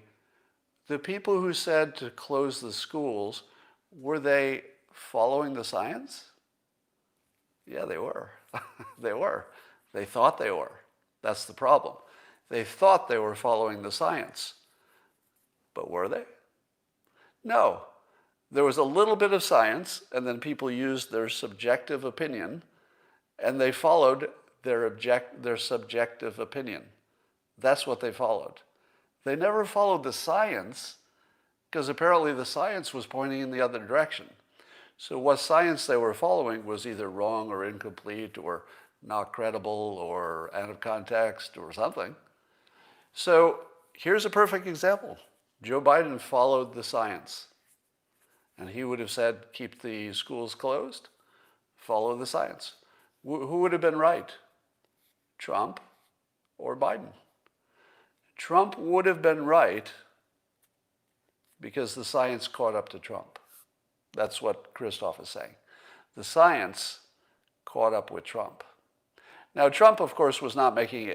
the people who said to close the schools, were they following the science? Yeah, they were. They were. They thought they were. That's the problem. They thought they were following the science. But were they? No. There was a little bit of science, and then people used their subjective opinion, and they followed their subjective opinion. That's what they followed. They never followed the science, because apparently the science was pointing in the other direction. So what science they were following was either wrong or incomplete or not credible or out of context or something. So here's a perfect example. Joe Biden followed the science. And he would have said, keep the schools closed, follow the science. Who would have been right? Trump or Biden? Trump would have been right because the science caught up to Trump. That's what Christoph is saying. The science caught up with Trump. Now, Trump, of course, was not making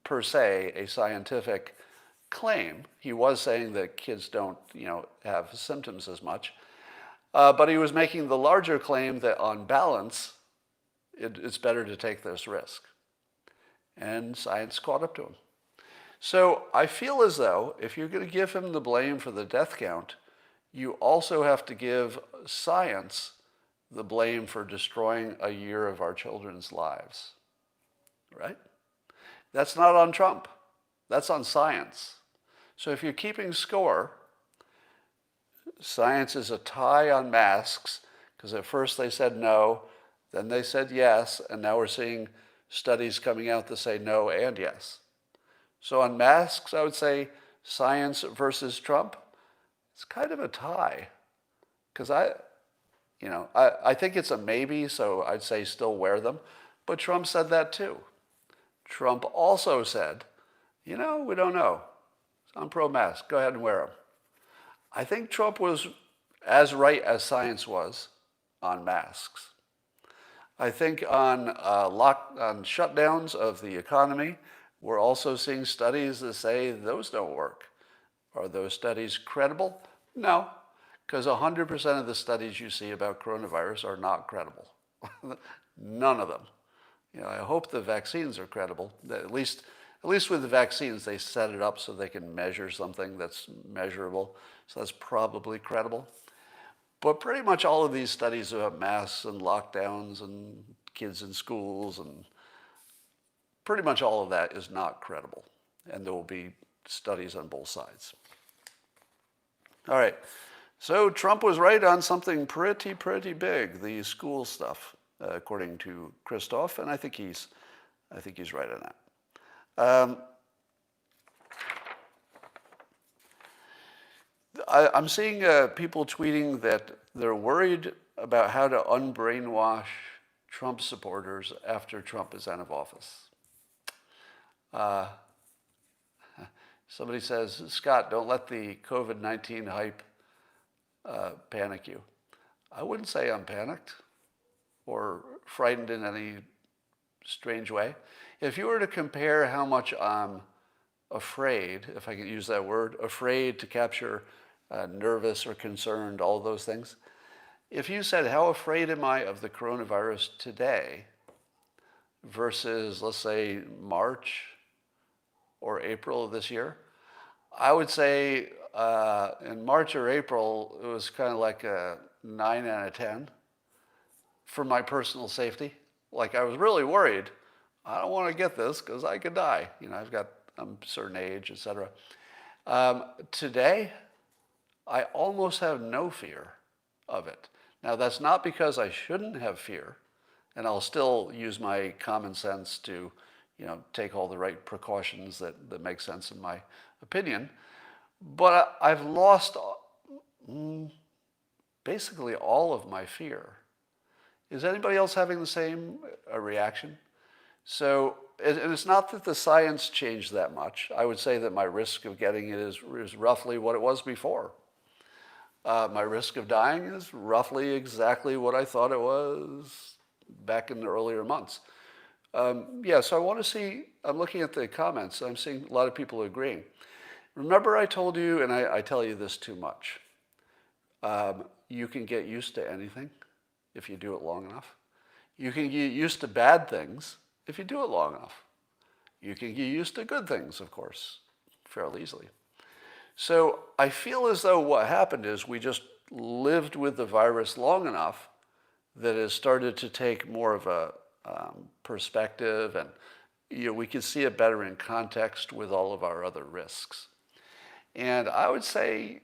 per se, a scientific claim. He was saying that kids don't, have symptoms as much. But he was making the larger claim that on balance, it's better to take this risk. And science caught up to him. So I feel as though if you're going to give him the blame for the death count, you also have to give science the blame for destroying a year of our children's lives. Right? That's not on Trump. That's on science. So if you're keeping score, science is a tie on masks, because at first they said no, then they said yes, and now we're seeing studies coming out that say no and yes. So on masks, I would say science versus Trump, it's kind of a tie. Because I think it's a maybe, so I'd say still wear them. But Trump said that too. Trump also said, we don't know. I'm pro-mask. Go ahead and wear them. I think Trump was as right as science was on masks. I think on shutdowns of the economy, we're also seeing studies that say those don't work. Are those studies credible? No, because 100% of the studies you see about coronavirus are not credible. None of them. I hope the vaccines are credible. At least with the vaccines, they set it up so they can measure something that's measurable. So that's probably credible. But pretty much all of these studies about masks and lockdowns and kids in schools and pretty much all of that is not credible. And there will be studies on both sides. All right. So Trump was right on something pretty big, the school stuff, according to Christoph, and I think he's right on that. I'm seeing people tweeting that they're worried about how to unbrainwash Trump supporters after Trump is out of office. Somebody says, Scott, don't let the COVID-19 hype panic you. I wouldn't say I'm panicked or frightened in any strange way. If you were to compare how much I'm afraid, if I can use that word, afraid to capture nervous or concerned, all those things. If you said, how afraid am I of the coronavirus today versus, let's say, March or April of this year, I would say in March or April, it was kind of like a 9 out of 10 for my personal safety. Like I was really worried. I don't want to get this because I could die. I'm a certain age, etc. Today, I almost have no fear of it. Now, that's not because I shouldn't have fear, and I'll still use my common sense to, take all the right precautions that make sense in my opinion. But I've lost basically all of my fear. Is anybody else having the same reaction? So, and it's not that the science changed that much. I would say that my risk of getting it is roughly what it was before. My risk of dying is roughly exactly what I thought it was back in the earlier months. So I want to see, I'm looking at the comments, I'm seeing a lot of people agreeing. Remember I told you, and I tell you this too much, you can get used to anything if you do it long enough. You can get used to bad things if you do it long enough. You can get used to good things, of course, fairly easily. So I feel as though what happened is we just lived with the virus long enough that it started to take more of a perspective, and we can see it better in context with all of our other risks. And I would say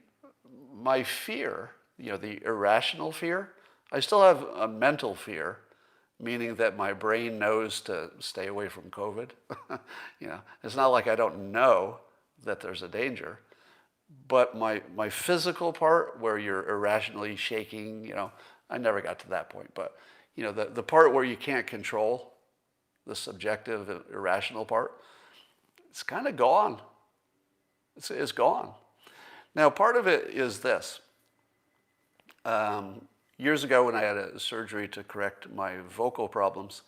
my fear, the irrational fear, I still have a mental fear, meaning that my brain knows to stay away from COVID. It's not like I don't know that there's a danger. But my physical part, where you're irrationally shaking, I never got to that point. But, the part where you can't control, the subjective, irrational part, it's kind of gone. It's gone. Now, part of it is this. Years ago when I had a surgery to correct my vocal problems,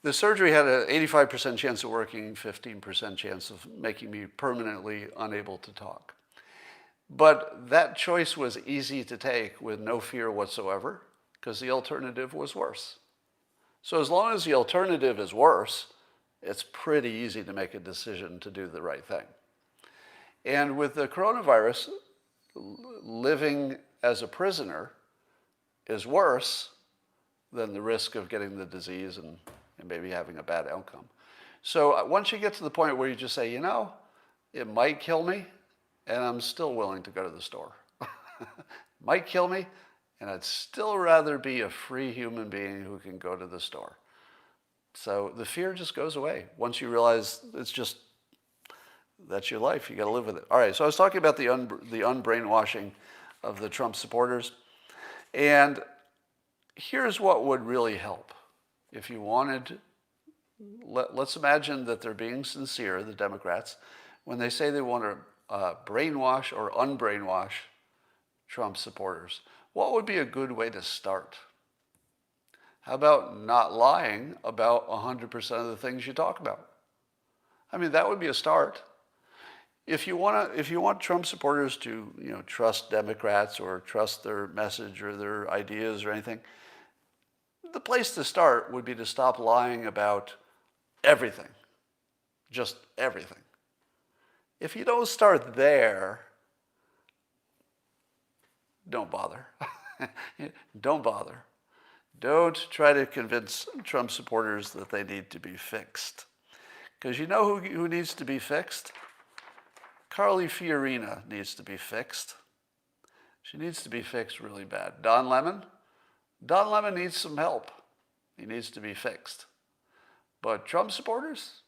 The surgery had an 85% chance of working, 15% chance of making me permanently unable to talk. But that choice was easy to take with no fear whatsoever, because the alternative was worse. So as long as the alternative is worse, it's pretty easy to make a decision to do the right thing. And with the coronavirus, living as a prisoner is worse than the risk of getting the disease and maybe having a bad outcome. So once you get to the point where you just say, it might kill me, and I'm still willing to go to the store. Might kill me, and I'd still rather be a free human being who can go to the store. So the fear just goes away once you realize that's your life. You got to live with it. All right, so I was talking about the unbrainwashing of the Trump supporters. And here's what would really help. If you wanted, let's imagine that they're being sincere, the Democrats, when they say they want to brainwash or unbrainwash Trump supporters. What would be a good way to start? How about not lying about 100% of the things you talk about? I mean, that would be a start. If you want Trump supporters to, trust Democrats or trust their message or their ideas or anything, the place to start would be to stop lying about everything, just everything. If you don't start there, don't bother. Don't bother. Don't try to convince Trump supporters that they need to be fixed. Because you know who needs to be fixed? Carly Fiorina needs to be fixed. She needs to be fixed really bad. Don Lemon needs some help. He needs to be fixed. But Trump supporters,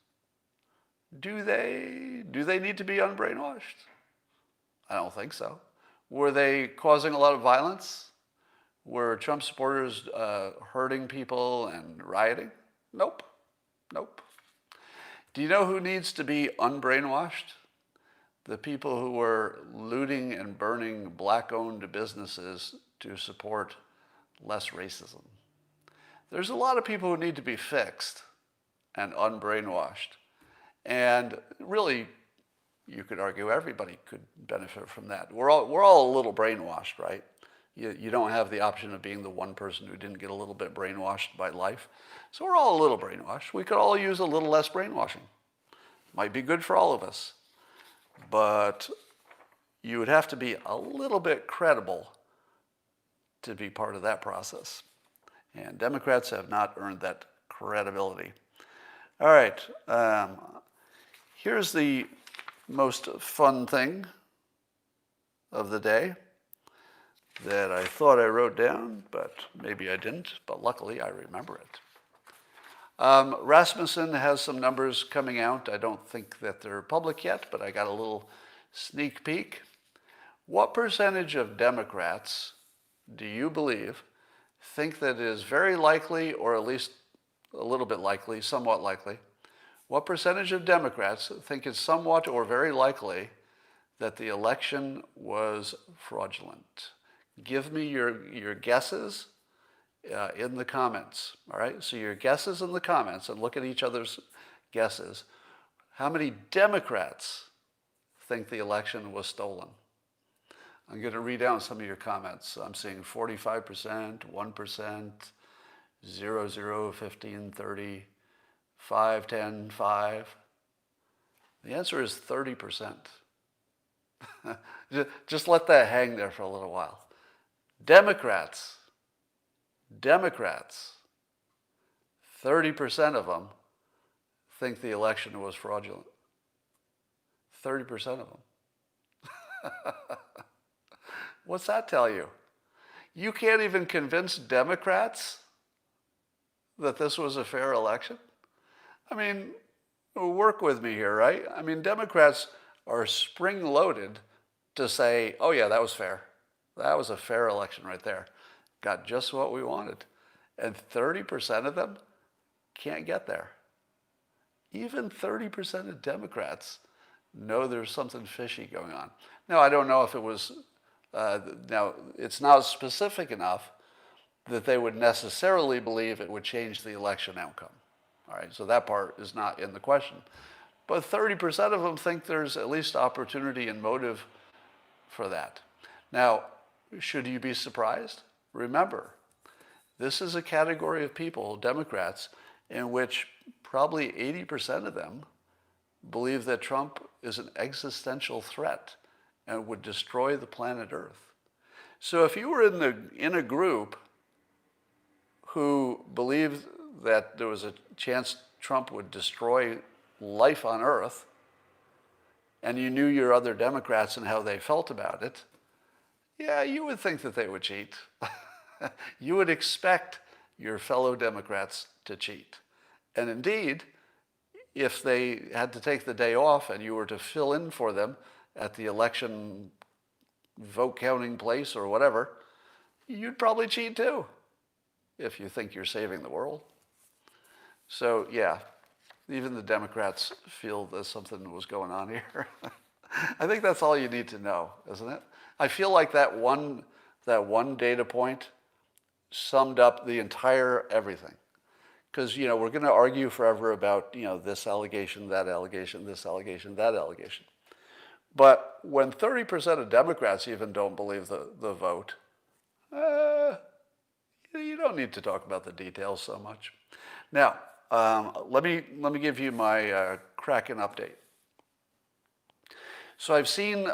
do they need to be unbrainwashed? I don't think so. Were they causing a lot of violence? Were Trump supporters hurting people and rioting? Nope. Do you know who needs to be unbrainwashed? The people who were looting and burning black-owned businesses to support less racism. There's a lot of people who need to be fixed and unbrainwashed. And really, you could argue everybody could benefit from that. We're all a little brainwashed, right? You don't have the option of being the one person who didn't get a little bit brainwashed by life. So we're all a little brainwashed. We could all use a little less brainwashing. Might be good for all of us. But you would have to be a little bit credible to be part of that process. And Democrats have not earned that credibility. All right. Here's the most fun thing of the day that I thought I wrote down, but maybe I didn't. But luckily, I remember it. Rasmussen has some numbers coming out. I don't think that they're public yet, but I got a little sneak peek. What percentage of Democrats do you believe think that it is very likely, or at least a little bit likely, somewhat likely? What percentage of Democrats think it's somewhat or very likely that the election was fraudulent? Give me your guesses in the comments, all right? So your guesses in the comments, and look at each other's guesses. How many Democrats think the election was stolen? I'm going to read down some of your comments. I'm seeing 45%, 1%, 0, 0, 15, 30, 5, 10, 5. The answer is 30%. Just let that hang there for a little while. Democrats, 30% of them think the election was fraudulent. 30% of them. What's that tell you? You can't even convince Democrats that this was a fair election? I mean, work with me here, right? I mean, Democrats are spring-loaded to say, oh yeah, that was fair. That was a fair election right there. Got just what we wanted. And 30% of them can't get there. Even 30% of Democrats know there's something fishy going on. Now, I don't know if it was, now it's not specific enough that they would necessarily believe it would change the election outcome. All right, so that part is not in the question. But 30% of them think there's at least opportunity and motive for that. Now, should you be surprised? Remember, this is a category of people, Democrats, in which probably 80% of them believe that Trump is an existential threat and would destroy the planet Earth. So if you were in a group who believed that there was a chance Trump would destroy life on Earth, and you knew your other Democrats and how they felt about it, yeah, you would think that they would cheat. You would expect your fellow Democrats to cheat. And indeed, if they had to take the day off and you were to fill in for them at the election vote counting place or whatever, you'd probably cheat too, if you think you're saving the world. So yeah, even the Democrats feel that something was going on here. I think that's all you need to know, isn't it? I feel like that one data point summed up the entire everything. Because, we're going to argue forever about, this allegation, that allegation, this allegation, that allegation. But when 30% of Democrats even don't believe the vote, you don't need to talk about the details so much. Now, let me give you my Kraken update. So I've seen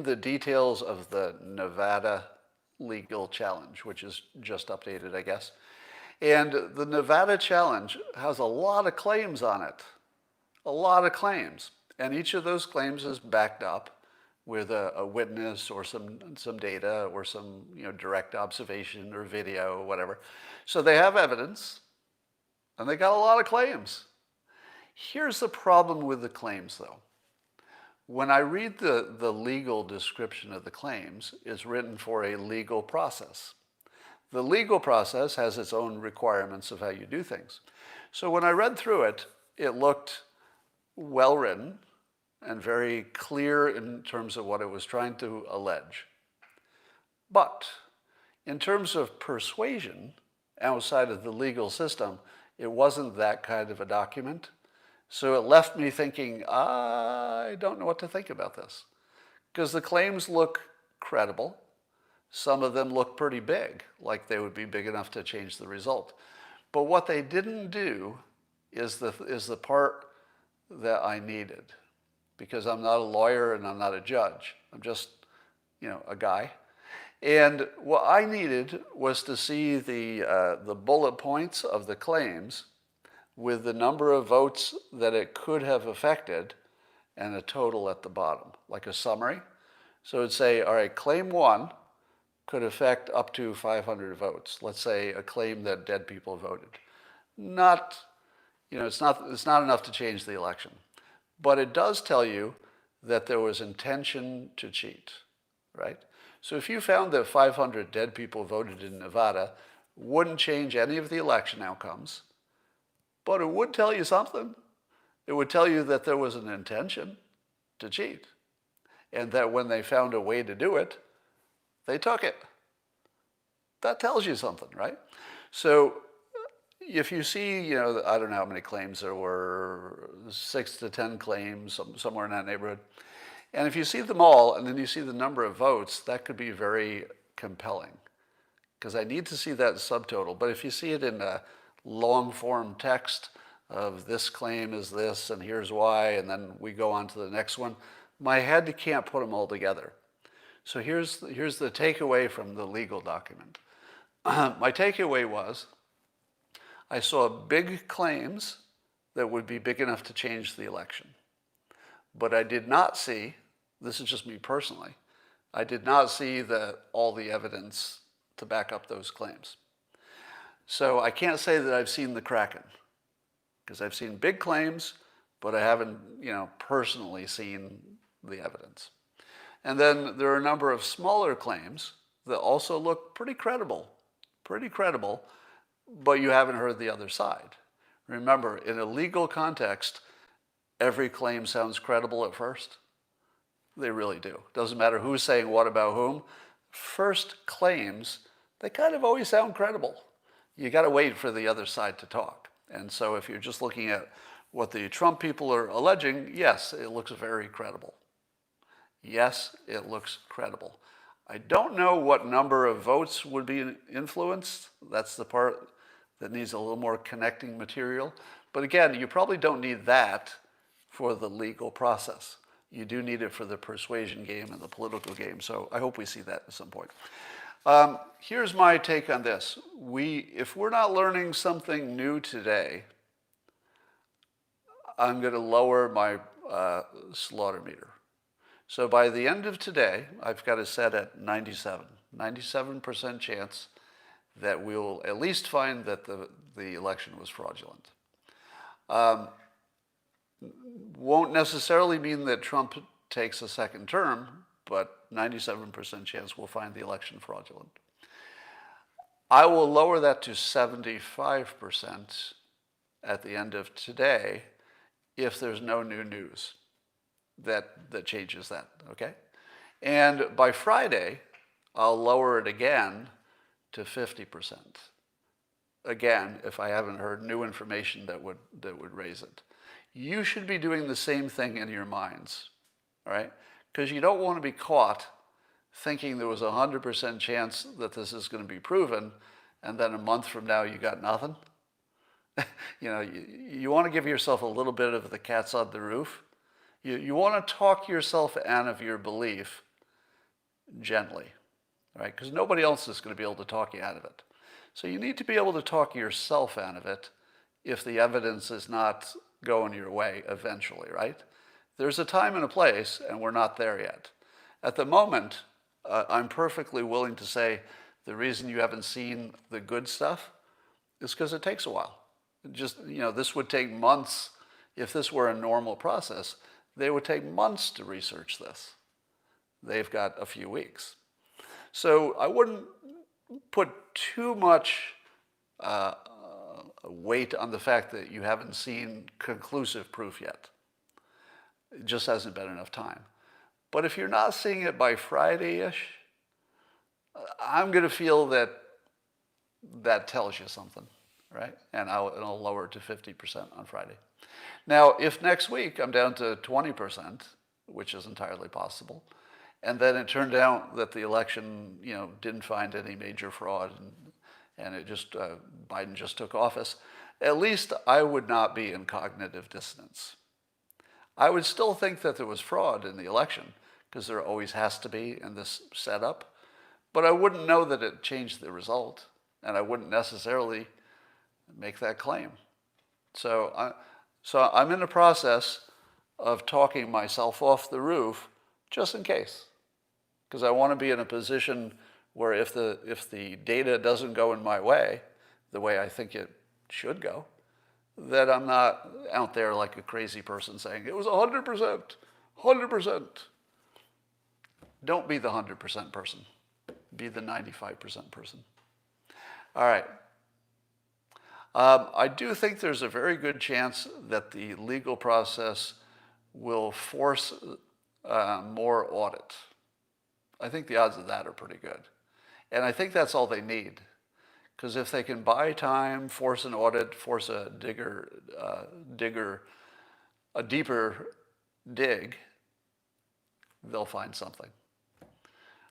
the details of the Nevada legal challenge, which is just updated, I guess. And the Nevada challenge has a lot of claims on it, a lot of claims. And each of those claims is backed up with a witness or some data or some direct observation or video or whatever. So they have evidence, and they got a lot of claims. Here's the problem with the claims, though. When I read the legal description of the claims, it's written for a legal process. The legal process has its own requirements of how you do things. So when I read through it, it looked well written and very clear in terms of what it was trying to allege. But in terms of persuasion outside of the legal system, it wasn't that kind of a document. So it left me thinking, I don't know what to think about this. Because the claims look credible. Some of them look pretty big, like they would be big enough to change the result. But what they didn't do is the part that I needed. Because I'm not a lawyer and I'm not a judge. I'm just, a guy. And what I needed was to see the bullet points of the claims with the number of votes that it could have affected and a total at the bottom, like a summary. So it'd say, all right, claim 1 could affect up to 500 votes. Let's say a claim that dead people voted. It's not enough to change the election. But it does tell you that there was intention to cheat, right? So if you found that 500 dead people voted in Nevada, wouldn't change any of the election outcomes, but it would tell you something. It would tell you that there was an intention to cheat, and that when they found a way to do it, they took it. That tells you something, right? So if you see, I don't know how many claims there were, 6 to 10 claims, somewhere in that neighborhood. And if you see them all, and then you see the number of votes, that could be very compelling. Because I need to see that subtotal. But if you see it in a long form text of this claim is this, and here's why, and then we go on to the next one, my head can't put them all together. So here's the takeaway from the legal document. My takeaway was, I saw big claims that would be big enough to change the election. But I did not see, this is just me personally, I did not see all the evidence to back up those claims. So I can't say that I've seen the Kraken, because I've seen big claims, but I haven't, personally seen the evidence. And then there are a number of smaller claims that also look pretty credible, but you haven't heard the other side. Remember, in a legal context, every claim sounds credible at first. They really do. Doesn't matter who's saying what about whom. First claims, they kind of always sound credible. you got to wait for the other side to talk. And so if you're just looking at what the Trump people are alleging, yes, it looks very credible. Yes, it looks credible. I don't know what number of votes would be influenced. That's the part that needs a little more connecting material. But again, you probably don't need that for the legal process. You do need it for the persuasion game and the political game. So I hope we see that at some point. Here's my take on this. If we're not learning something new today, I'm going to lower my slaughter meter. So by the end of today, I've got it set at 97% chance that we'll at least find that the election was fraudulent. Won't necessarily mean that Trump takes a second term, but 97% chance we'll find the election fraudulent. I will lower that to 75% at the end of today if there's no new news that changes that, okay? And by Friday, I'll lower it again to 50%. Again, if I haven't heard new information that would raise it. You should be doing the same thing in your minds, all right? Because you don't want to be caught thinking there was a 100% chance that this is going to be proven, and then a month from now you got nothing. You want to give yourself a little bit of the cat's on the roof. You want to talk yourself out of your belief gently, right? Because nobody else is going to be able to talk you out of it. So you need to be able to talk yourself out of it if the evidence is not going your way eventually, right? There's a time and a place, and we're not there yet. At the moment, I'm perfectly willing to say the reason you haven't seen the good stuff is because it takes a while. This would take months. If this were a normal process, they would take months to research this. They've got a few weeks. So I wouldn't put too much weight on the fact that you haven't seen conclusive proof yet. It just hasn't been enough time. But if you're not seeing it by Friday-ish, I'm going to feel that tells you something, right? And I'll lower it to 50% on Friday. Now, if next week I'm down to 20%, which is entirely possible, and then it turned out that the election, didn't find any major fraud, and it just Biden just took office, at least I would not be in cognitive dissonance. I would still think that there was fraud in the election, because there always has to be in this setup, but I wouldn't know that it changed the result, and I wouldn't necessarily make that claim. So I'm in the process of talking myself off the roof just in case, because I want to be in a position where if the data doesn't go in my way, the way I think it should go, that I'm not out there like a crazy person saying, it was 100%, 100%. Don't be the 100% person. Be the 95% person. All right. I do think there's a very good chance that the legal process will force more audit. I think the odds of that are pretty good. And I think that's all they need. Because if they can buy time, force an audit, force a deeper dig, they'll find something.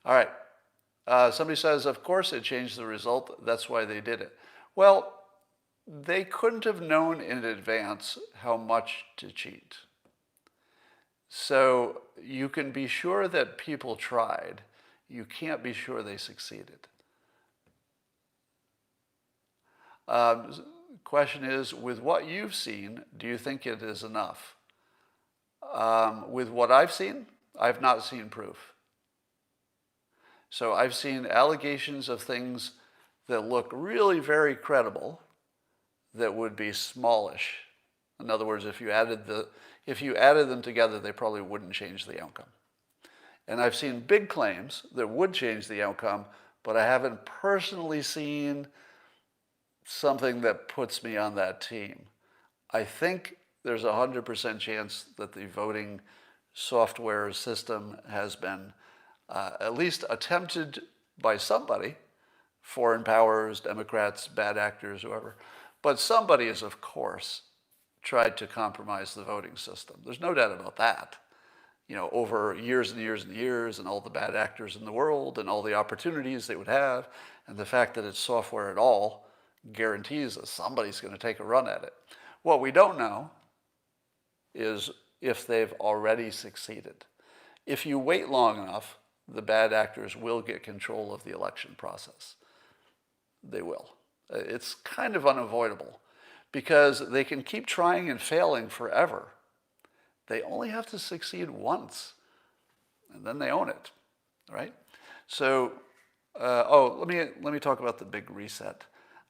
All right. Somebody says, of course it changed the result. That's why they did it. Well, they couldn't have known in advance how much to cheat. So you can be sure that people tried. You can't be sure they succeeded. Question is, with what you've seen, do you think it is enough? With what I've seen, I've not seen proof. So I've seen allegations of things that look really very credible that would be smallish. In other words, if you added them together, they probably wouldn't change the outcome. And I've seen big claims that would change the outcome, but I haven't personally seen something that puts me on that team. I think there's a 100% chance that the voting software system has been at least attempted by somebody foreign powers, Democrats, bad actors, whoever. But somebody has, of course, tried to compromise the voting system. There's no doubt about that. Over years and years and years, and all the bad actors in the world, and all the opportunities they would have, and the fact that it's software at all guarantees that somebody's going to take a run at it. What we don't know is if they've already succeeded. If you wait long enough, the bad actors will get control of the election process. They will. It's kind of unavoidable because they can keep trying and failing forever. They only have to succeed once, and then they own it, right? So, let me talk about the big reset.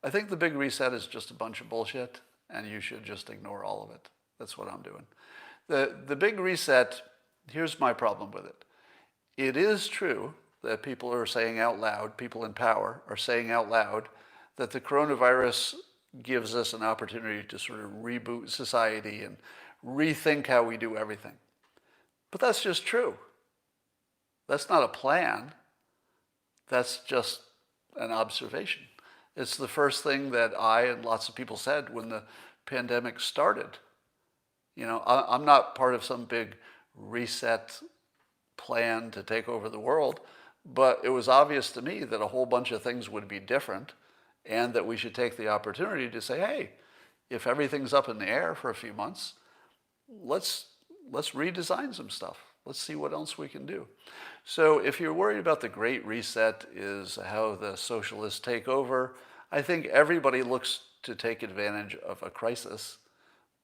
I think the big reset is just a bunch of bullshit, and you should just ignore all of it. That's what I'm doing. The big reset, here's my problem with it. It is true that people are saying out loud, people in power are saying out loud, that the coronavirus gives us an opportunity to sort of reboot society and rethink how we do everything. But that's just true. That's not a plan. That's just an observation. It's the first thing that I and lots of people said when the pandemic started. I'm not part of some big reset plan to take over the world, but it was obvious to me that a whole bunch of things would be different and that we should take the opportunity to say, hey, if everything's up in the air for a few months, let's redesign some stuff. Let's see what else we can do. So if you're worried about the Great Reset is how the socialists take over, I think everybody looks to take advantage of a crisis.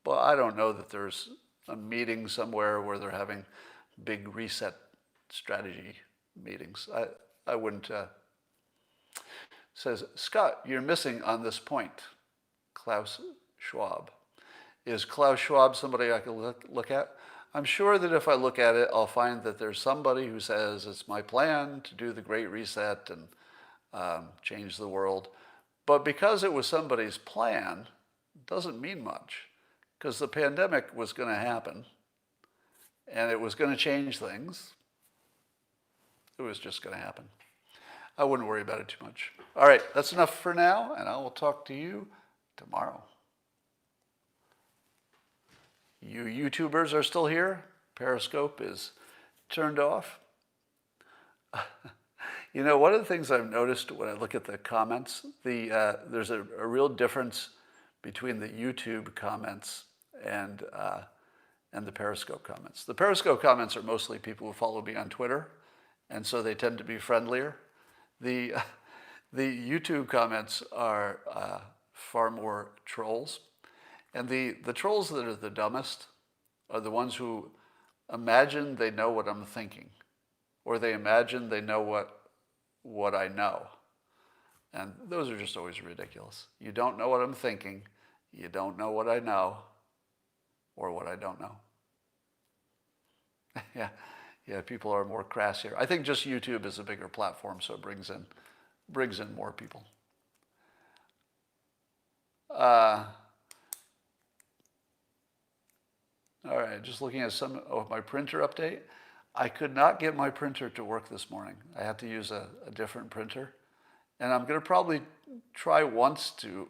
But I don't know that there's a meeting somewhere where they're having big reset strategy meetings. I wouldn't. Says, Scott, you're missing on this point. Klaus Schwab. Is Klaus Schwab somebody I can look at? I'm sure that if I look at it, I'll find that there's somebody who says it's my plan to do the Great Reset and change the world. But because it was somebody's plan, it doesn't mean much. Because the pandemic was going to happen, and it was going to change things. It was just going to happen. I wouldn't worry about it too much. All right, that's enough for now, and I will talk to you tomorrow. You YouTubers are still here. Periscope is turned off. One of the things I've noticed when I look at the comments, there's a real difference between the YouTube comments and the Periscope comments. The Periscope comments are mostly people who follow me on Twitter, and so they tend to be friendlier. The YouTube comments are far more trolls. And the trolls that are the dumbest are the ones who imagine they know what I'm thinking, or they imagine they know what I know. And those are just always ridiculous. You don't know what I'm thinking. You don't know what I know, or what I don't know. Yeah, people are more crass here. I think just YouTube is a bigger platform, so it brings in more people. All right, just looking at some of my printer update. I could not get my printer to work this morning. I had to use a different printer. And I'm going to probably try once to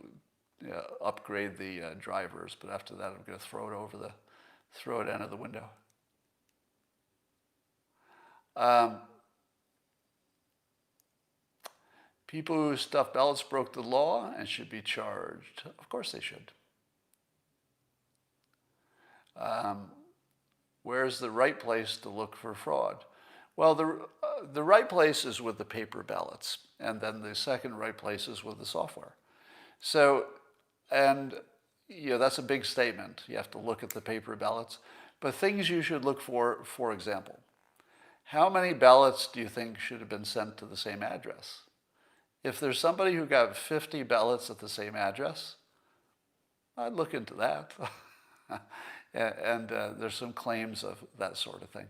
upgrade the drivers, but after that I'm going to throw it out of the window. People who stuff ballots broke the law and should be charged. Of course they should. Where's the right place to look for fraud? Well, the right place is with the paper ballots, and then the second right place is with the software. So, and that's a big statement. You have to look at the paper ballots. But things you should look for example, how many ballots do you think should have been sent to the same address? If there's somebody who got 50 ballots at the same address, I'd look into that. And there's some claims of that sort of thing.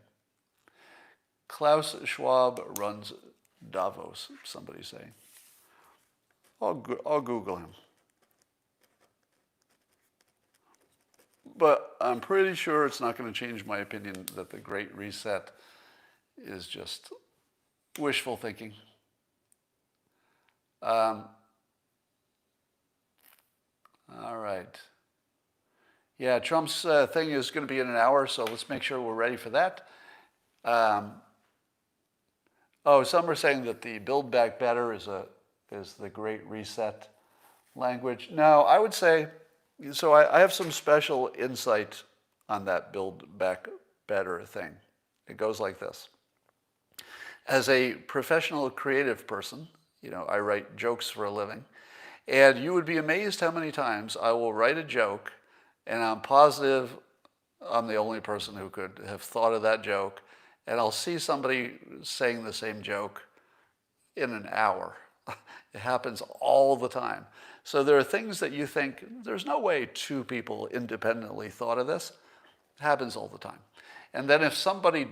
Klaus Schwab runs Davos, somebody's saying. I'll Google him. But I'm pretty sure it's not going to change my opinion that the Great Reset is just wishful thinking. All right. Yeah, Trump's thing is going to be in an hour, so let's make sure we're ready for that. Some are saying that the Build Back Better is the Great Reset language. No, I would say, so I have some special insight on that Build Back Better thing. It goes like this. As a professional creative person, I write jokes for a living, and you would be amazed how many times I will write a joke, and I'm positive I'm the only person who could have thought of that joke, and I'll see somebody saying the same joke in an hour. It happens all the time. So there are things that you think, there's no way two people independently thought of this. It happens all the time. And then if somebody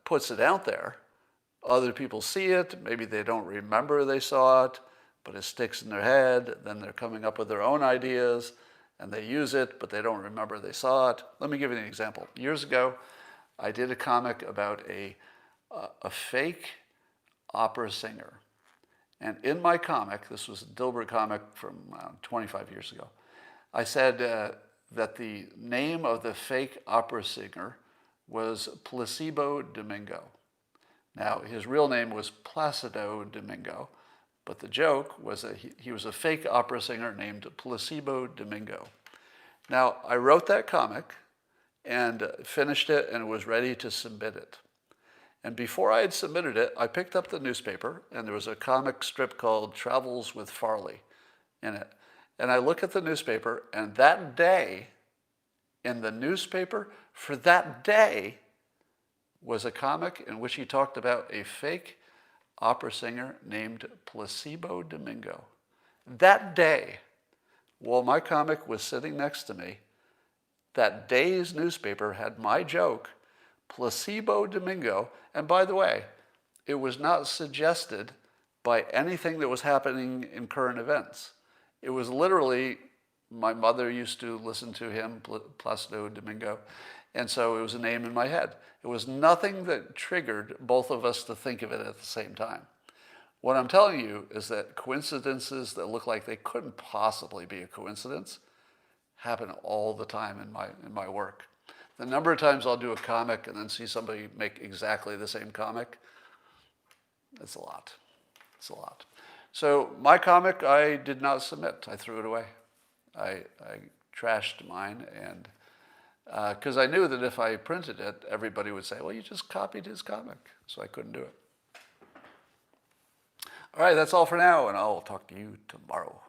puts it out there, other people see it, maybe they don't remember they saw it, but it sticks in their head, then they're coming up with their own ideas, and they use it, but they don't remember they saw it. Let me give you an example. Years ago, I did a comic about a fake opera singer. And in my comic, this was a Dilbert comic from 25 years ago, I said that the name of the fake opera singer was Placebo Domingo. Now, his real name was Placido Domingo, but the joke was that he was a fake opera singer named Placebo Domingo. Now, I wrote that comic and finished it and was ready to submit it. And before I had submitted it, I picked up the newspaper, and there was a comic strip called Travels with Farley in it. And I look at the newspaper, and that day, in the newspaper for that day, was a comic in which he talked about a fake opera singer named Placebo Domingo. That day, while my comic was sitting next to me, that day's newspaper had my joke, Placebo Domingo, and by the way, it was not suggested by anything that was happening in current events. It was literally, my mother used to listen to him, Placido Domingo, and so it was a name in my head. It was nothing that triggered both of us to think of it at the same time. What I'm telling you is that coincidences that look like they couldn't possibly be a coincidence happen all the time in my work. The number of times I'll do a comic and then see somebody make exactly the same comic, it's a lot. It's a lot. So my comic, I did not submit. I threw it away. I trashed mine, and because I knew that if I printed it, everybody would say, well, you just copied his comic. So I couldn't do it. All right, that's all for now, and I'll talk to you tomorrow.